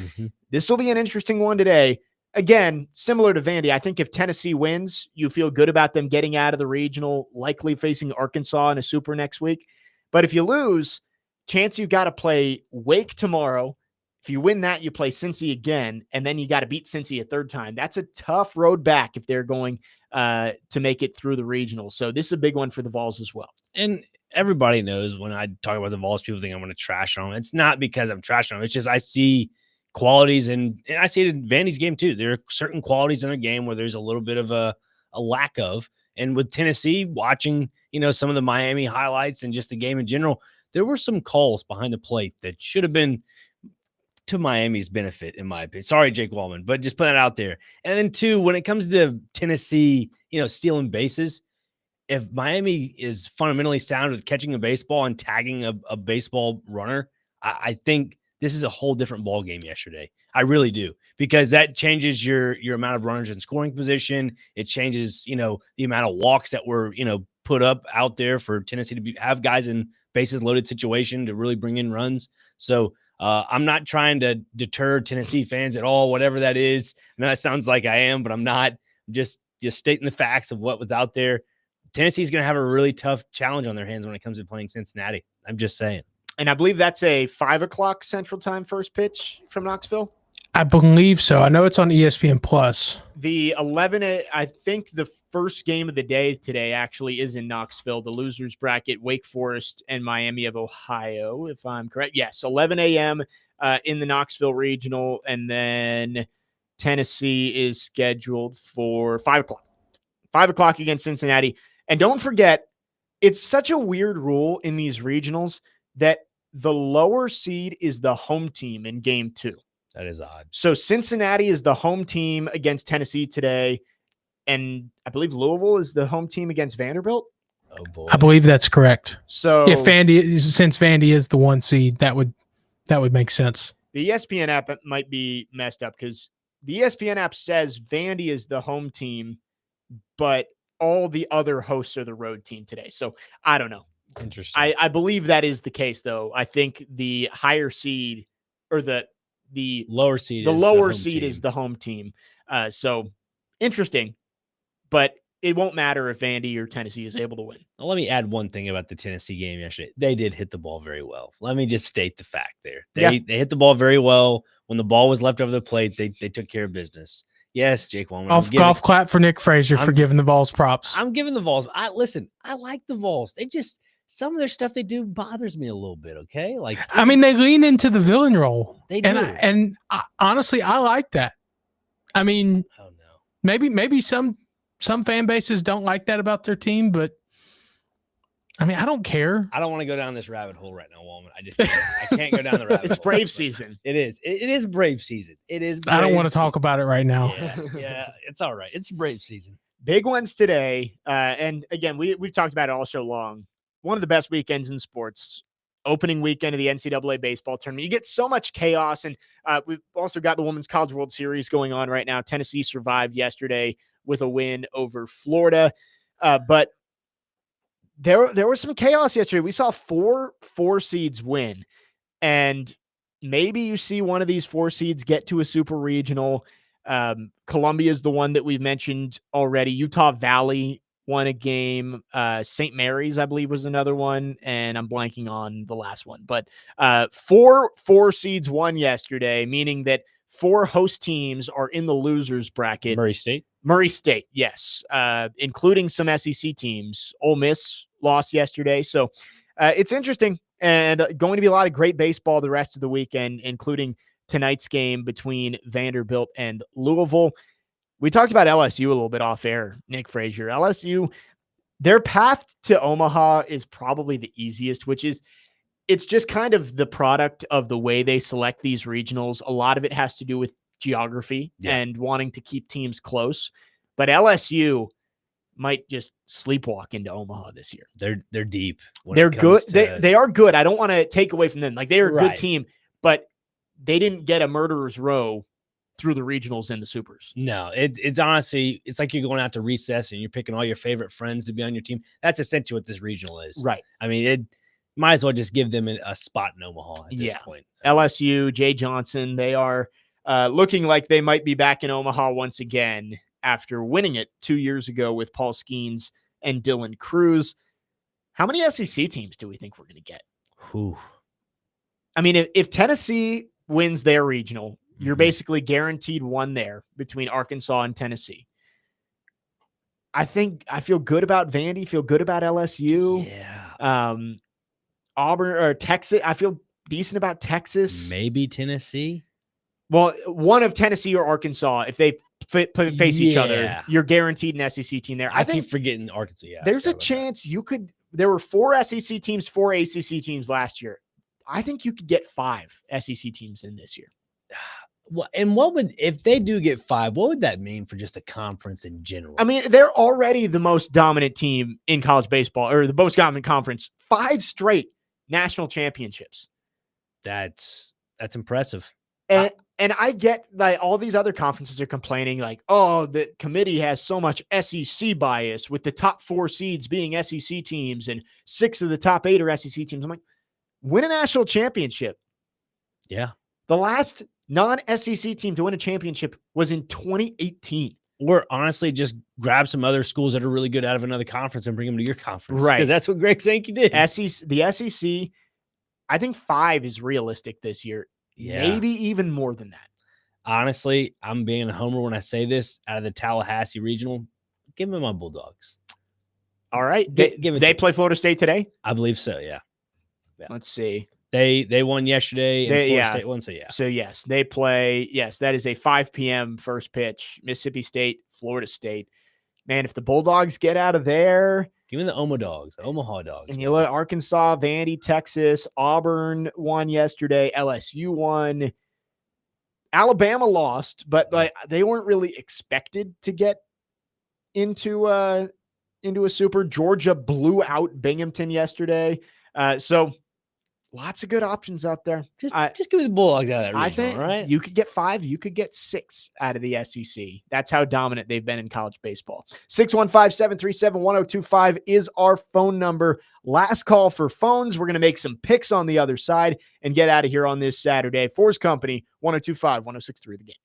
This will be an interesting one today. Again, similar to Vandy, I think if Tennessee wins, you feel good about them getting out of the regional, likely facing Arkansas in a super next week. But if you lose, chance you've got to play Wake tomorrow. If you win that, you play Cincy again, and then you got to beat Cincy a third time. That's a tough road back if they're going to make it through the regional. So this is a big one for the Vols as well. And everybody knows when I talk about the Vols, people think I'm going to trash on them. It's not because I'm trashing them. It's just I see qualities, and I see it in Vandy's game too. There are certain qualities in their game where there's a little bit of a lack of. And with Tennessee, watching some of the Miami highlights and just the game in general, there were some calls behind the plate that should have been to Miami's benefit, in my opinion. Sorry, Jake Wallman, but just put that out there. And then 2, when it comes to Tennessee, stealing bases, if Miami is fundamentally sound with catching a baseball and tagging a baseball runner, I think this is a whole different ball game yesterday. I really do, because that changes your amount of runners in scoring position. It changes, the amount of walks that were, put up out there for Tennessee to have guys in bases loaded situation to really bring in runs. So I'm not trying to deter Tennessee fans at all, whatever that is. I know that sounds like I am, but I'm not. Just stating the facts of what was out there. Tennessee's going to have a really tough challenge on their hands when it comes to playing Cincinnati. I'm just saying. And I believe that's a 5 o'clock Central Time first pitch from Knoxville. I believe so. I know it's on ESPN Plus. The 11, I think the first game of the day today actually is in Knoxville, the losers bracket, Wake Forest and Miami of Ohio, if I'm correct. Yes, 11 a.m. In the Knoxville regional, and then Tennessee is scheduled for 5 o'clock. 5 o'clock against Cincinnati. And don't forget, it's such a weird rule in these regionals that the lower seed is the home team in game 2. That is odd. So Cincinnati is the home team against Tennessee today, and I believe Louisville is the home team against Vanderbilt. Oh boy, I believe that's correct. So If Vandy, since Vandy is the 1 seed, that would make sense. the ESPN app might be messed up because the ESPN app says Vandy is the home team, but all the other hosts are the road team today. So I don't know. interesting. I believe that is the case, though. I think the higher seed or the lower seed. the is lower home seed team. is the home team. So interesting, but it won't matter if Vandy or Tennessee is able to win. Now, let me add one thing about the Tennessee game yesterday. They did hit the ball very well. Let me just state the fact there. They hit the ball very well. When the ball was left over the plate, they took care of business. Yes, Jake Wallman. Golf clap for Nick Frazier for giving the Vols props. I'm giving the Vols. I like the Vols. They just, some of their stuff they do bothers me a little bit. Okay, like I mean, they lean into the villain role. They do. And honestly, I like that. I mean, oh no, maybe some fan bases don't like that about their team, but I mean, I don't care. I don't want to go down this rabbit hole right now, Wallman. I just can't. I can't go down the rabbit hole. It's Brave season. It is. It is Brave season. It is. I don't want to Brave talk about it right now. Yeah, it's all right. It's Brave season. Big ones today. And again, we've talked about it all show long. One of the best weekends in sports. Opening weekend of the NCAA baseball tournament. You get so much chaos. And we've also got the Women's College World Series going on right now. Tennessee survived yesterday with a win over Florida. But there was some chaos yesterday. We saw four seeds win. And maybe you see one of these 4 seeds get to a super regional. Columbia is the one that we've mentioned already. Utah Valley won a game. St. Mary's, I believe, was another one. And I'm blanking on the last one. But 4 seeds won yesterday, meaning that 4 host teams are in the losers bracket. Murray State, yes, including some SEC teams. Ole Miss lost yesterday. So it's interesting and going to be a lot of great baseball the rest of the weekend, including tonight's game between Vanderbilt and Louisville. We talked about LSU a little bit off air, Nick Frazier. LSU, their path to Omaha is probably the easiest, which is it's just kind of the product of the way they select these regionals. A lot of it has to do with geography and wanting to keep teams close. But LSU might just sleepwalk into Omaha this year. They're deep. They're good. They are good. I don't want to take away from them. Like, they're a good team, but they didn't get a murderer's row through the regionals and the supers. No, it's honestly, it's like you're going out to recess and you're picking all your favorite friends to be on your team. That's essentially what this regional is. Right. I mean, it might as well just give them a spot in Omaha at this point. LSU, Jay Johnson, they are looking like they might be back in Omaha once again after winning it 2 years ago with Paul Skeens and Dylan Cruz. How many SEC teams do we think we're going to get? Whew. I mean, if Tennessee wins their regional, you're basically guaranteed one there between Arkansas and Tennessee. I feel good about Vandy, feel good about LSU. Yeah. Auburn or Texas. I feel decent about Texas. Maybe Tennessee. Well, one of Tennessee or Arkansas, if they face each other, you're guaranteed an SEC team there. I keep forgetting Arkansas. Yeah, there's a chance you could. There were 4 SEC teams, 4 ACC teams last year. I think you could get 5 SEC teams in this year. Well, and what would, if they do get 5, what would that mean for just the conference in general? I mean, they're already the most dominant team in college baseball, or the most dominant conference. 5 straight national championships. That's impressive. And I get like all these other conferences are complaining like, oh, the committee has so much SEC bias with the top 4 seeds being SEC teams and 6 of the top 8 are SEC teams. I'm like, win a national championship. Yeah. The last non-SEC team to win a championship was in 2018. Or honestly, just grab some other schools that are really good out of another conference and bring them to your conference. Right. Because that's what Greg Sankey did. The SEC, I think 5 is realistic this year. Yeah. Maybe even more than that. Honestly, I'm being a homer when I say this. Out of the Tallahassee regional, give me my Bulldogs. All right. Give it They to play Florida State today? I believe so, yeah. Let's see. They won yesterday and Florida yeah. State won, so yeah. So, yes, they play. Yes, that is a 5 p.m. first pitch. Mississippi State, Florida State. Man, if the Bulldogs get out of there, Give me the Omaha Dogs. and you look at Arkansas, Vandy, Texas, Auburn won yesterday, LSU won, Alabama lost, but like they weren't really expected to get into a super. Georgia blew out Binghamton yesterday, so lots of good options out there. Just give me the Bulldogs out of that regional, I think all right? you could get 5, you could get 6 out of the SEC. That's how dominant they've been in college baseball. 615-737-1025 is our phone number. Last call for phones. We're going to make some picks on the other side and get out of here on this Saturday. 4's Company, 1025, 1063 The Game.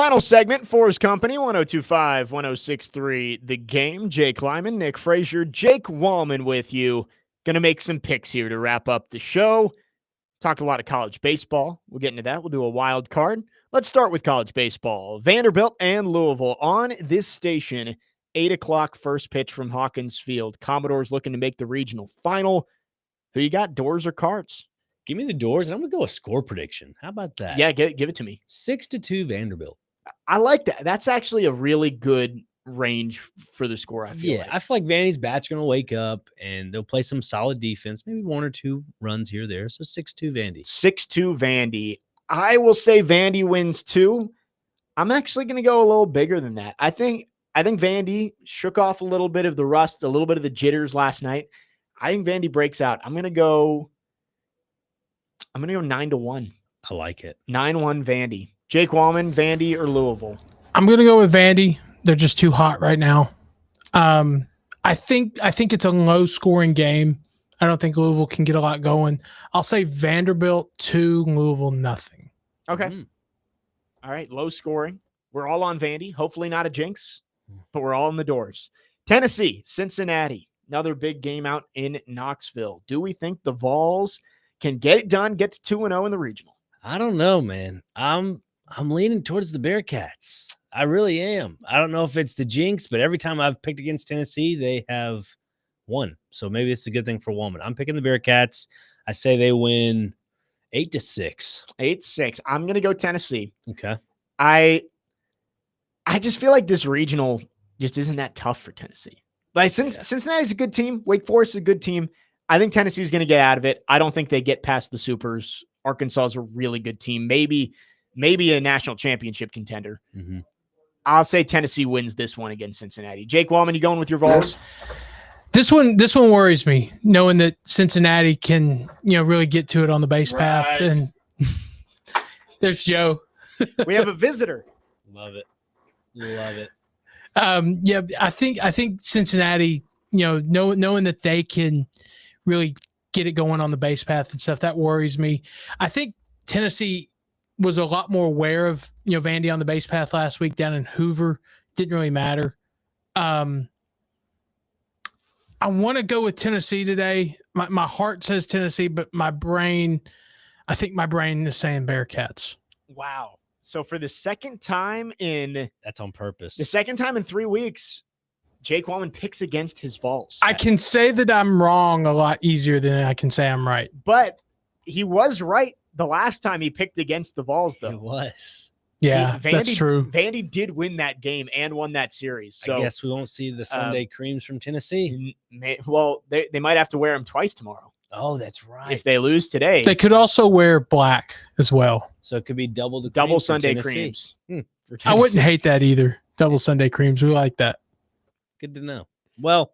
Final segment, 4's Company, 1025, 1063, The Game. Jake Lyman, Nick Frazier, Jake Wallman with you. Going to make some picks here to wrap up the show. Talked a lot of college baseball. We'll get into that. We'll do a wild card. Let's start with college baseball. Vanderbilt and Louisville on this station. 8 o'clock first pitch from Hawkins Field. Commodores looking to make the regional final. Who you got, doors or cards? Give me the doors, and I'm going to go a score prediction. How about that? Yeah, give it to me. 6-2 Vanderbilt. I like that. That's actually a really good range for the score, I feel like. I feel like Vandy's bat's going to wake up, and they'll play some solid defense, maybe 1 or 2 runs here or there. So 6-2 Vandy. 6-2 Vandy. I will say Vandy wins 2. I'm actually going to go a little bigger than that. I think Vandy shook off a little bit of the rust, a little bit of the jitters last night. I think Vandy breaks out. I'm going to go 9-1. I like it. 9-1 Vandy. Jake Wallman, Vandy or Louisville? I'm going to go with Vandy. They're just too hot right now. I think it's a low scoring game. I don't think Louisville can get a lot going. I'll say Vanderbilt 2, Louisville nothing. Okay. All right, low scoring. We're all on Vandy. Hopefully not a jinx, but we're all in the doors. Tennessee, Cincinnati. Another big game out in Knoxville. Do we think the Vols can get it done, get to 2-0 in the regional? I don't know, man. I'm leaning towards the Bearcats. I really am. I don't know if it's the jinx, but every time I've picked against Tennessee, they have won. So maybe it's a good thing for Woman. I'm picking the Bearcats. I say they win 8-6. 8-6. I'm going to go Tennessee. Okay. I just feel like this regional just isn't that tough for Tennessee. Like Cincinnati's a good team. Wake Forest is a good team. I think Tennessee's going to get out of it. I don't think they get past the Supers. Arkansas is a really good team. Maybe a national championship contender. Mm-hmm. I'll say Tennessee wins this one against Cincinnati. Jake Wallman, you going with your Vols? This one worries me, knowing that Cincinnati can, really get to it on the base path. And there's Joe. We have a visitor. Love it. Love it. I think Cincinnati, knowing that they can really get it going on the base path and stuff, that worries me. I think Tennessee was a lot more aware of, Vandy on the base path last week down in Hoover. Didn't really matter. I want to go with Tennessee today. My heart says Tennessee, but I think my brain is saying Bearcats. Wow. So for the second time that's on purpose. The second time in 3 weeks, Jake Wallman picks against his Vols. I can say that I'm wrong a lot easier than I can say I'm right. But he was right the last time he picked against the Vols, though. He was. Yeah, that's true. Vandy did win that game and won that series. So I guess we won't see the Sunday creams from Tennessee. Well, they might have to wear them twice tomorrow. Oh, that's right. If they lose today. They could also wear black as well. So it could be double Sunday creams. I wouldn't hate that either. Double Sunday creams. We like that. Good to know. Well,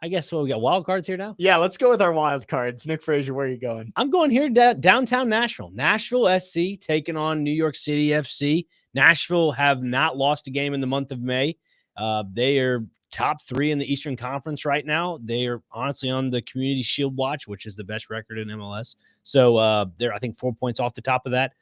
I guess we got wild cards here now. Yeah, let's go with our wild cards. Nick Frazier, where are you going? I'm going here downtown Nashville. Nashville SC taking on New York City FC. Nashville have not lost a game in the month of May. They are top 3 in the Eastern Conference right now. They are honestly on the Community Shield watch, which is the best record in MLS. So they're, I think, 4 points off the top of that.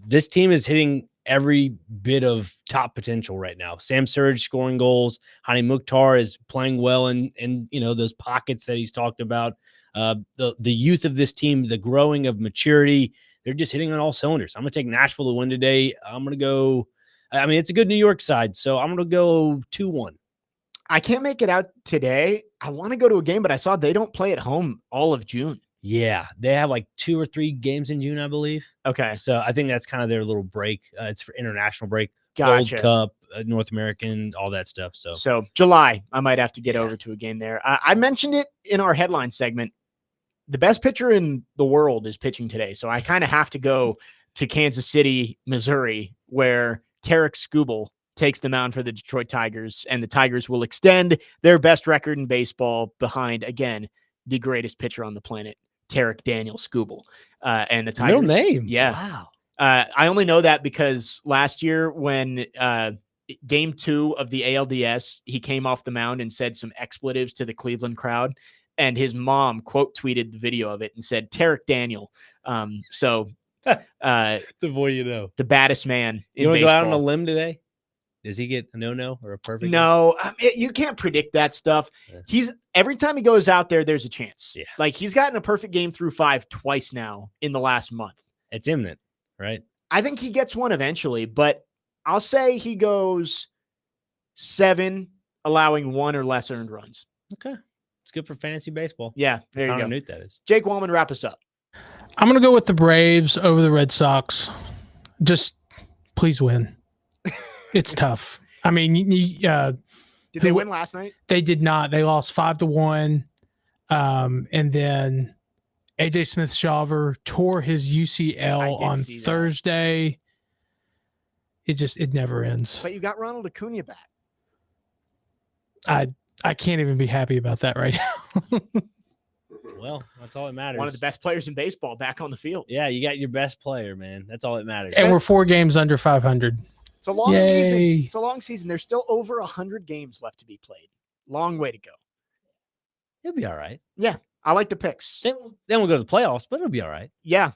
This team is hitting every bit of top potential right now. Sam Surge scoring goals. Hani Mukhtar is playing well in those pockets that he's talked about. The youth of this team, the growing of maturity, they're just hitting on all cylinders. I'm going to take Nashville to win today. I'm going to go. I mean, it's a good New York side, so I'm going to go 2-1. I can't make it out today. I want to go to a game, but I saw they don't play at home all of June. Yeah, they have like 2 or 3 games in June, I believe. Okay. So I think that's kind of their little break. It's for international break. Gotcha. Gold Cup, North American, all that stuff. So July, I might have to get over to a game there. I mentioned it in our headline segment. The best pitcher in the world is pitching today. So I kind of have to go to Kansas City, Missouri, where Tarek Skubal takes the mound for the Detroit Tigers, and the Tigers will extend their best record in baseball behind, again, the greatest pitcher on the planet, Tarek Daniel Skubal. And the Tigers. Real name. Yeah. Wow. I only know that because last year when game 2 of the ALDS, he came off the mound and said some expletives to the Cleveland crowd, and his mom quote tweeted the video of it and said, Tarek Daniel. So The more you know. the baddest man in You want to go baseball. out on a limb today? Does he get a no or a perfect? No, you can't predict that stuff. Yeah. Every time he goes out there, there's a chance. Yeah. Like he's gotten a perfect game through 5 twice now in the last month. It's imminent, right? I think he gets one eventually, but I'll say he goes 7, allowing 1 or less earned runs. Okay. It's good for fantasy baseball. Yeah, there you Connor go. Newt, that is. Jake Wallman, wrap us up. I'm going to go with the Braves over the Red Sox. Just please win. It's tough. I mean, Did they win last night? They did not. They lost 5-1. And then AJ Smith-Shawver tore his UCL on Thursday. It never ends. But you got Ronald Acuna back. I can't even be happy about that right now. Well, that's all that matters. One of the best players in baseball back on the field. Yeah, you got your best player, man. That's all that matters. And we're 4 games under 500. It's a long Yay. season. It's a long season. There's still over 100 games left to be played. Long way to go. It'll be all right. Yeah, I like the picks. Then we'll go to the playoffs, but it'll be all right. Yeah,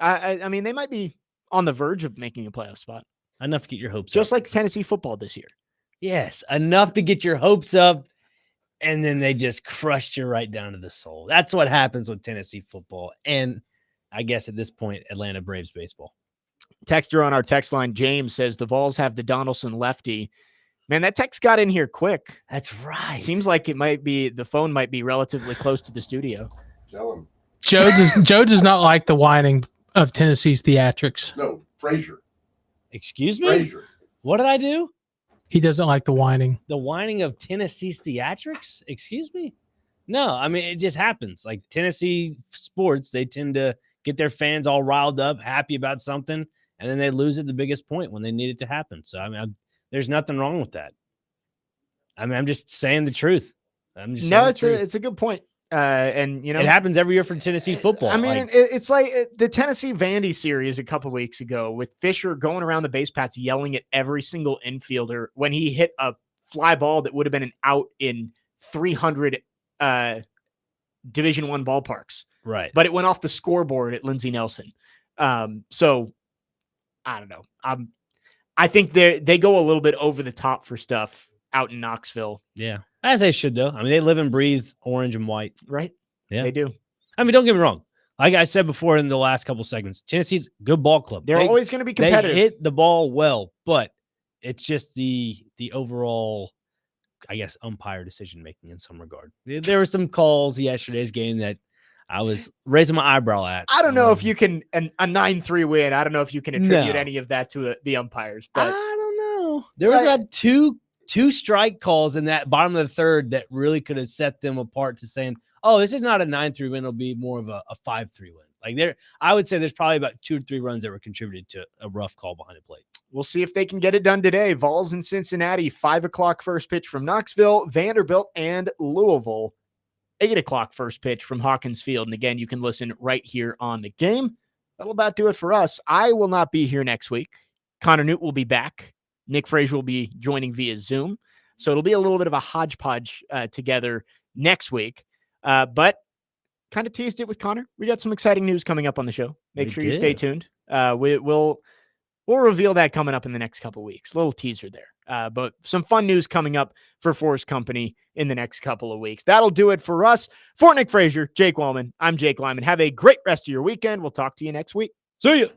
I mean they might be on the verge of making a playoff spot, Enough to get your hopes just up. like Tennessee football this year. Yes, enough to get your hopes up, and then they just crushed you right down to the soul. That's what happens with Tennessee football, and I guess at this point, Atlanta Braves baseball. Texter on our text line, James, says the Vols have the Donaldson lefty. Man, that text got in here quick. That's right. Seems like the phone might be relatively close to the studio. Tell him. Joe does not like the whining of Tennessee's theatrics. No, Frazier. Excuse me? Frazier. What did I do? He doesn't like the whining. The whining of Tennessee's theatrics? Excuse me? No, I mean, it just happens. Like Tennessee sports, they tend to get their fans all riled up, happy about something, and then they lose at the biggest point when they need it to happen. So, I mean, there's nothing wrong with that. I mean, I'm just saying the truth. It's a good point. And you know, it happens every year for Tennessee football. I mean, it's like the Tennessee Vandy series a couple weeks ago with Fisher going around the base paths yelling at every single infielder when he hit a fly ball that would have been an out in 300 Division I ballparks. Right. But it went off the scoreboard at Lindsey Nelson. So I don't know. I think they go a little bit over the top for stuff out in Knoxville. Yeah. As they should, though. I mean, they live and breathe orange and white. Right? Yeah. They do. I mean, don't get me wrong. Like I said before in the last couple segments, Tennessee's a good ball club. They're always going to be competitive. They hit the ball well, but it's just the overall, I guess, umpire decision-making in some regard. There were some calls yesterday's game that I was raising my eyebrow at. I don't know if you can a 9-3 win. I don't know if you can attribute No. any of that to the umpires. But I don't know. There was about two strike calls in that bottom of the third that really could have set them apart to saying, "Oh, this is not a 9-3 win. It'll be more of a 5-3 win." Like I would say there's probably about 2 or 3 runs that were contributed to a rough call behind the plate. we'll see if they can get it done today. Vols in Cincinnati, 5:00 first pitch from Knoxville, Vanderbilt and Louisville. 8:00 first pitch from Hawkins Field. And again, you can listen right here on the game. That'll about do it for us. I will not be here next week. Connor Newt will be back. Nick Frazier will be joining via Zoom. So it'll be a little bit of a hodgepodge together next week. But kind of teased it with Connor. We got some exciting news coming up on the show. Make sure you stay tuned. We'll reveal that coming up in the next couple weeks. A little teaser there. But some fun news coming up for 4's Company in the next couple of weeks. That'll do it for us. For Nick Frazier, Jake Wallman, I'm Jake Lyman. Have a great rest of your weekend. We'll talk to you next week. See ya.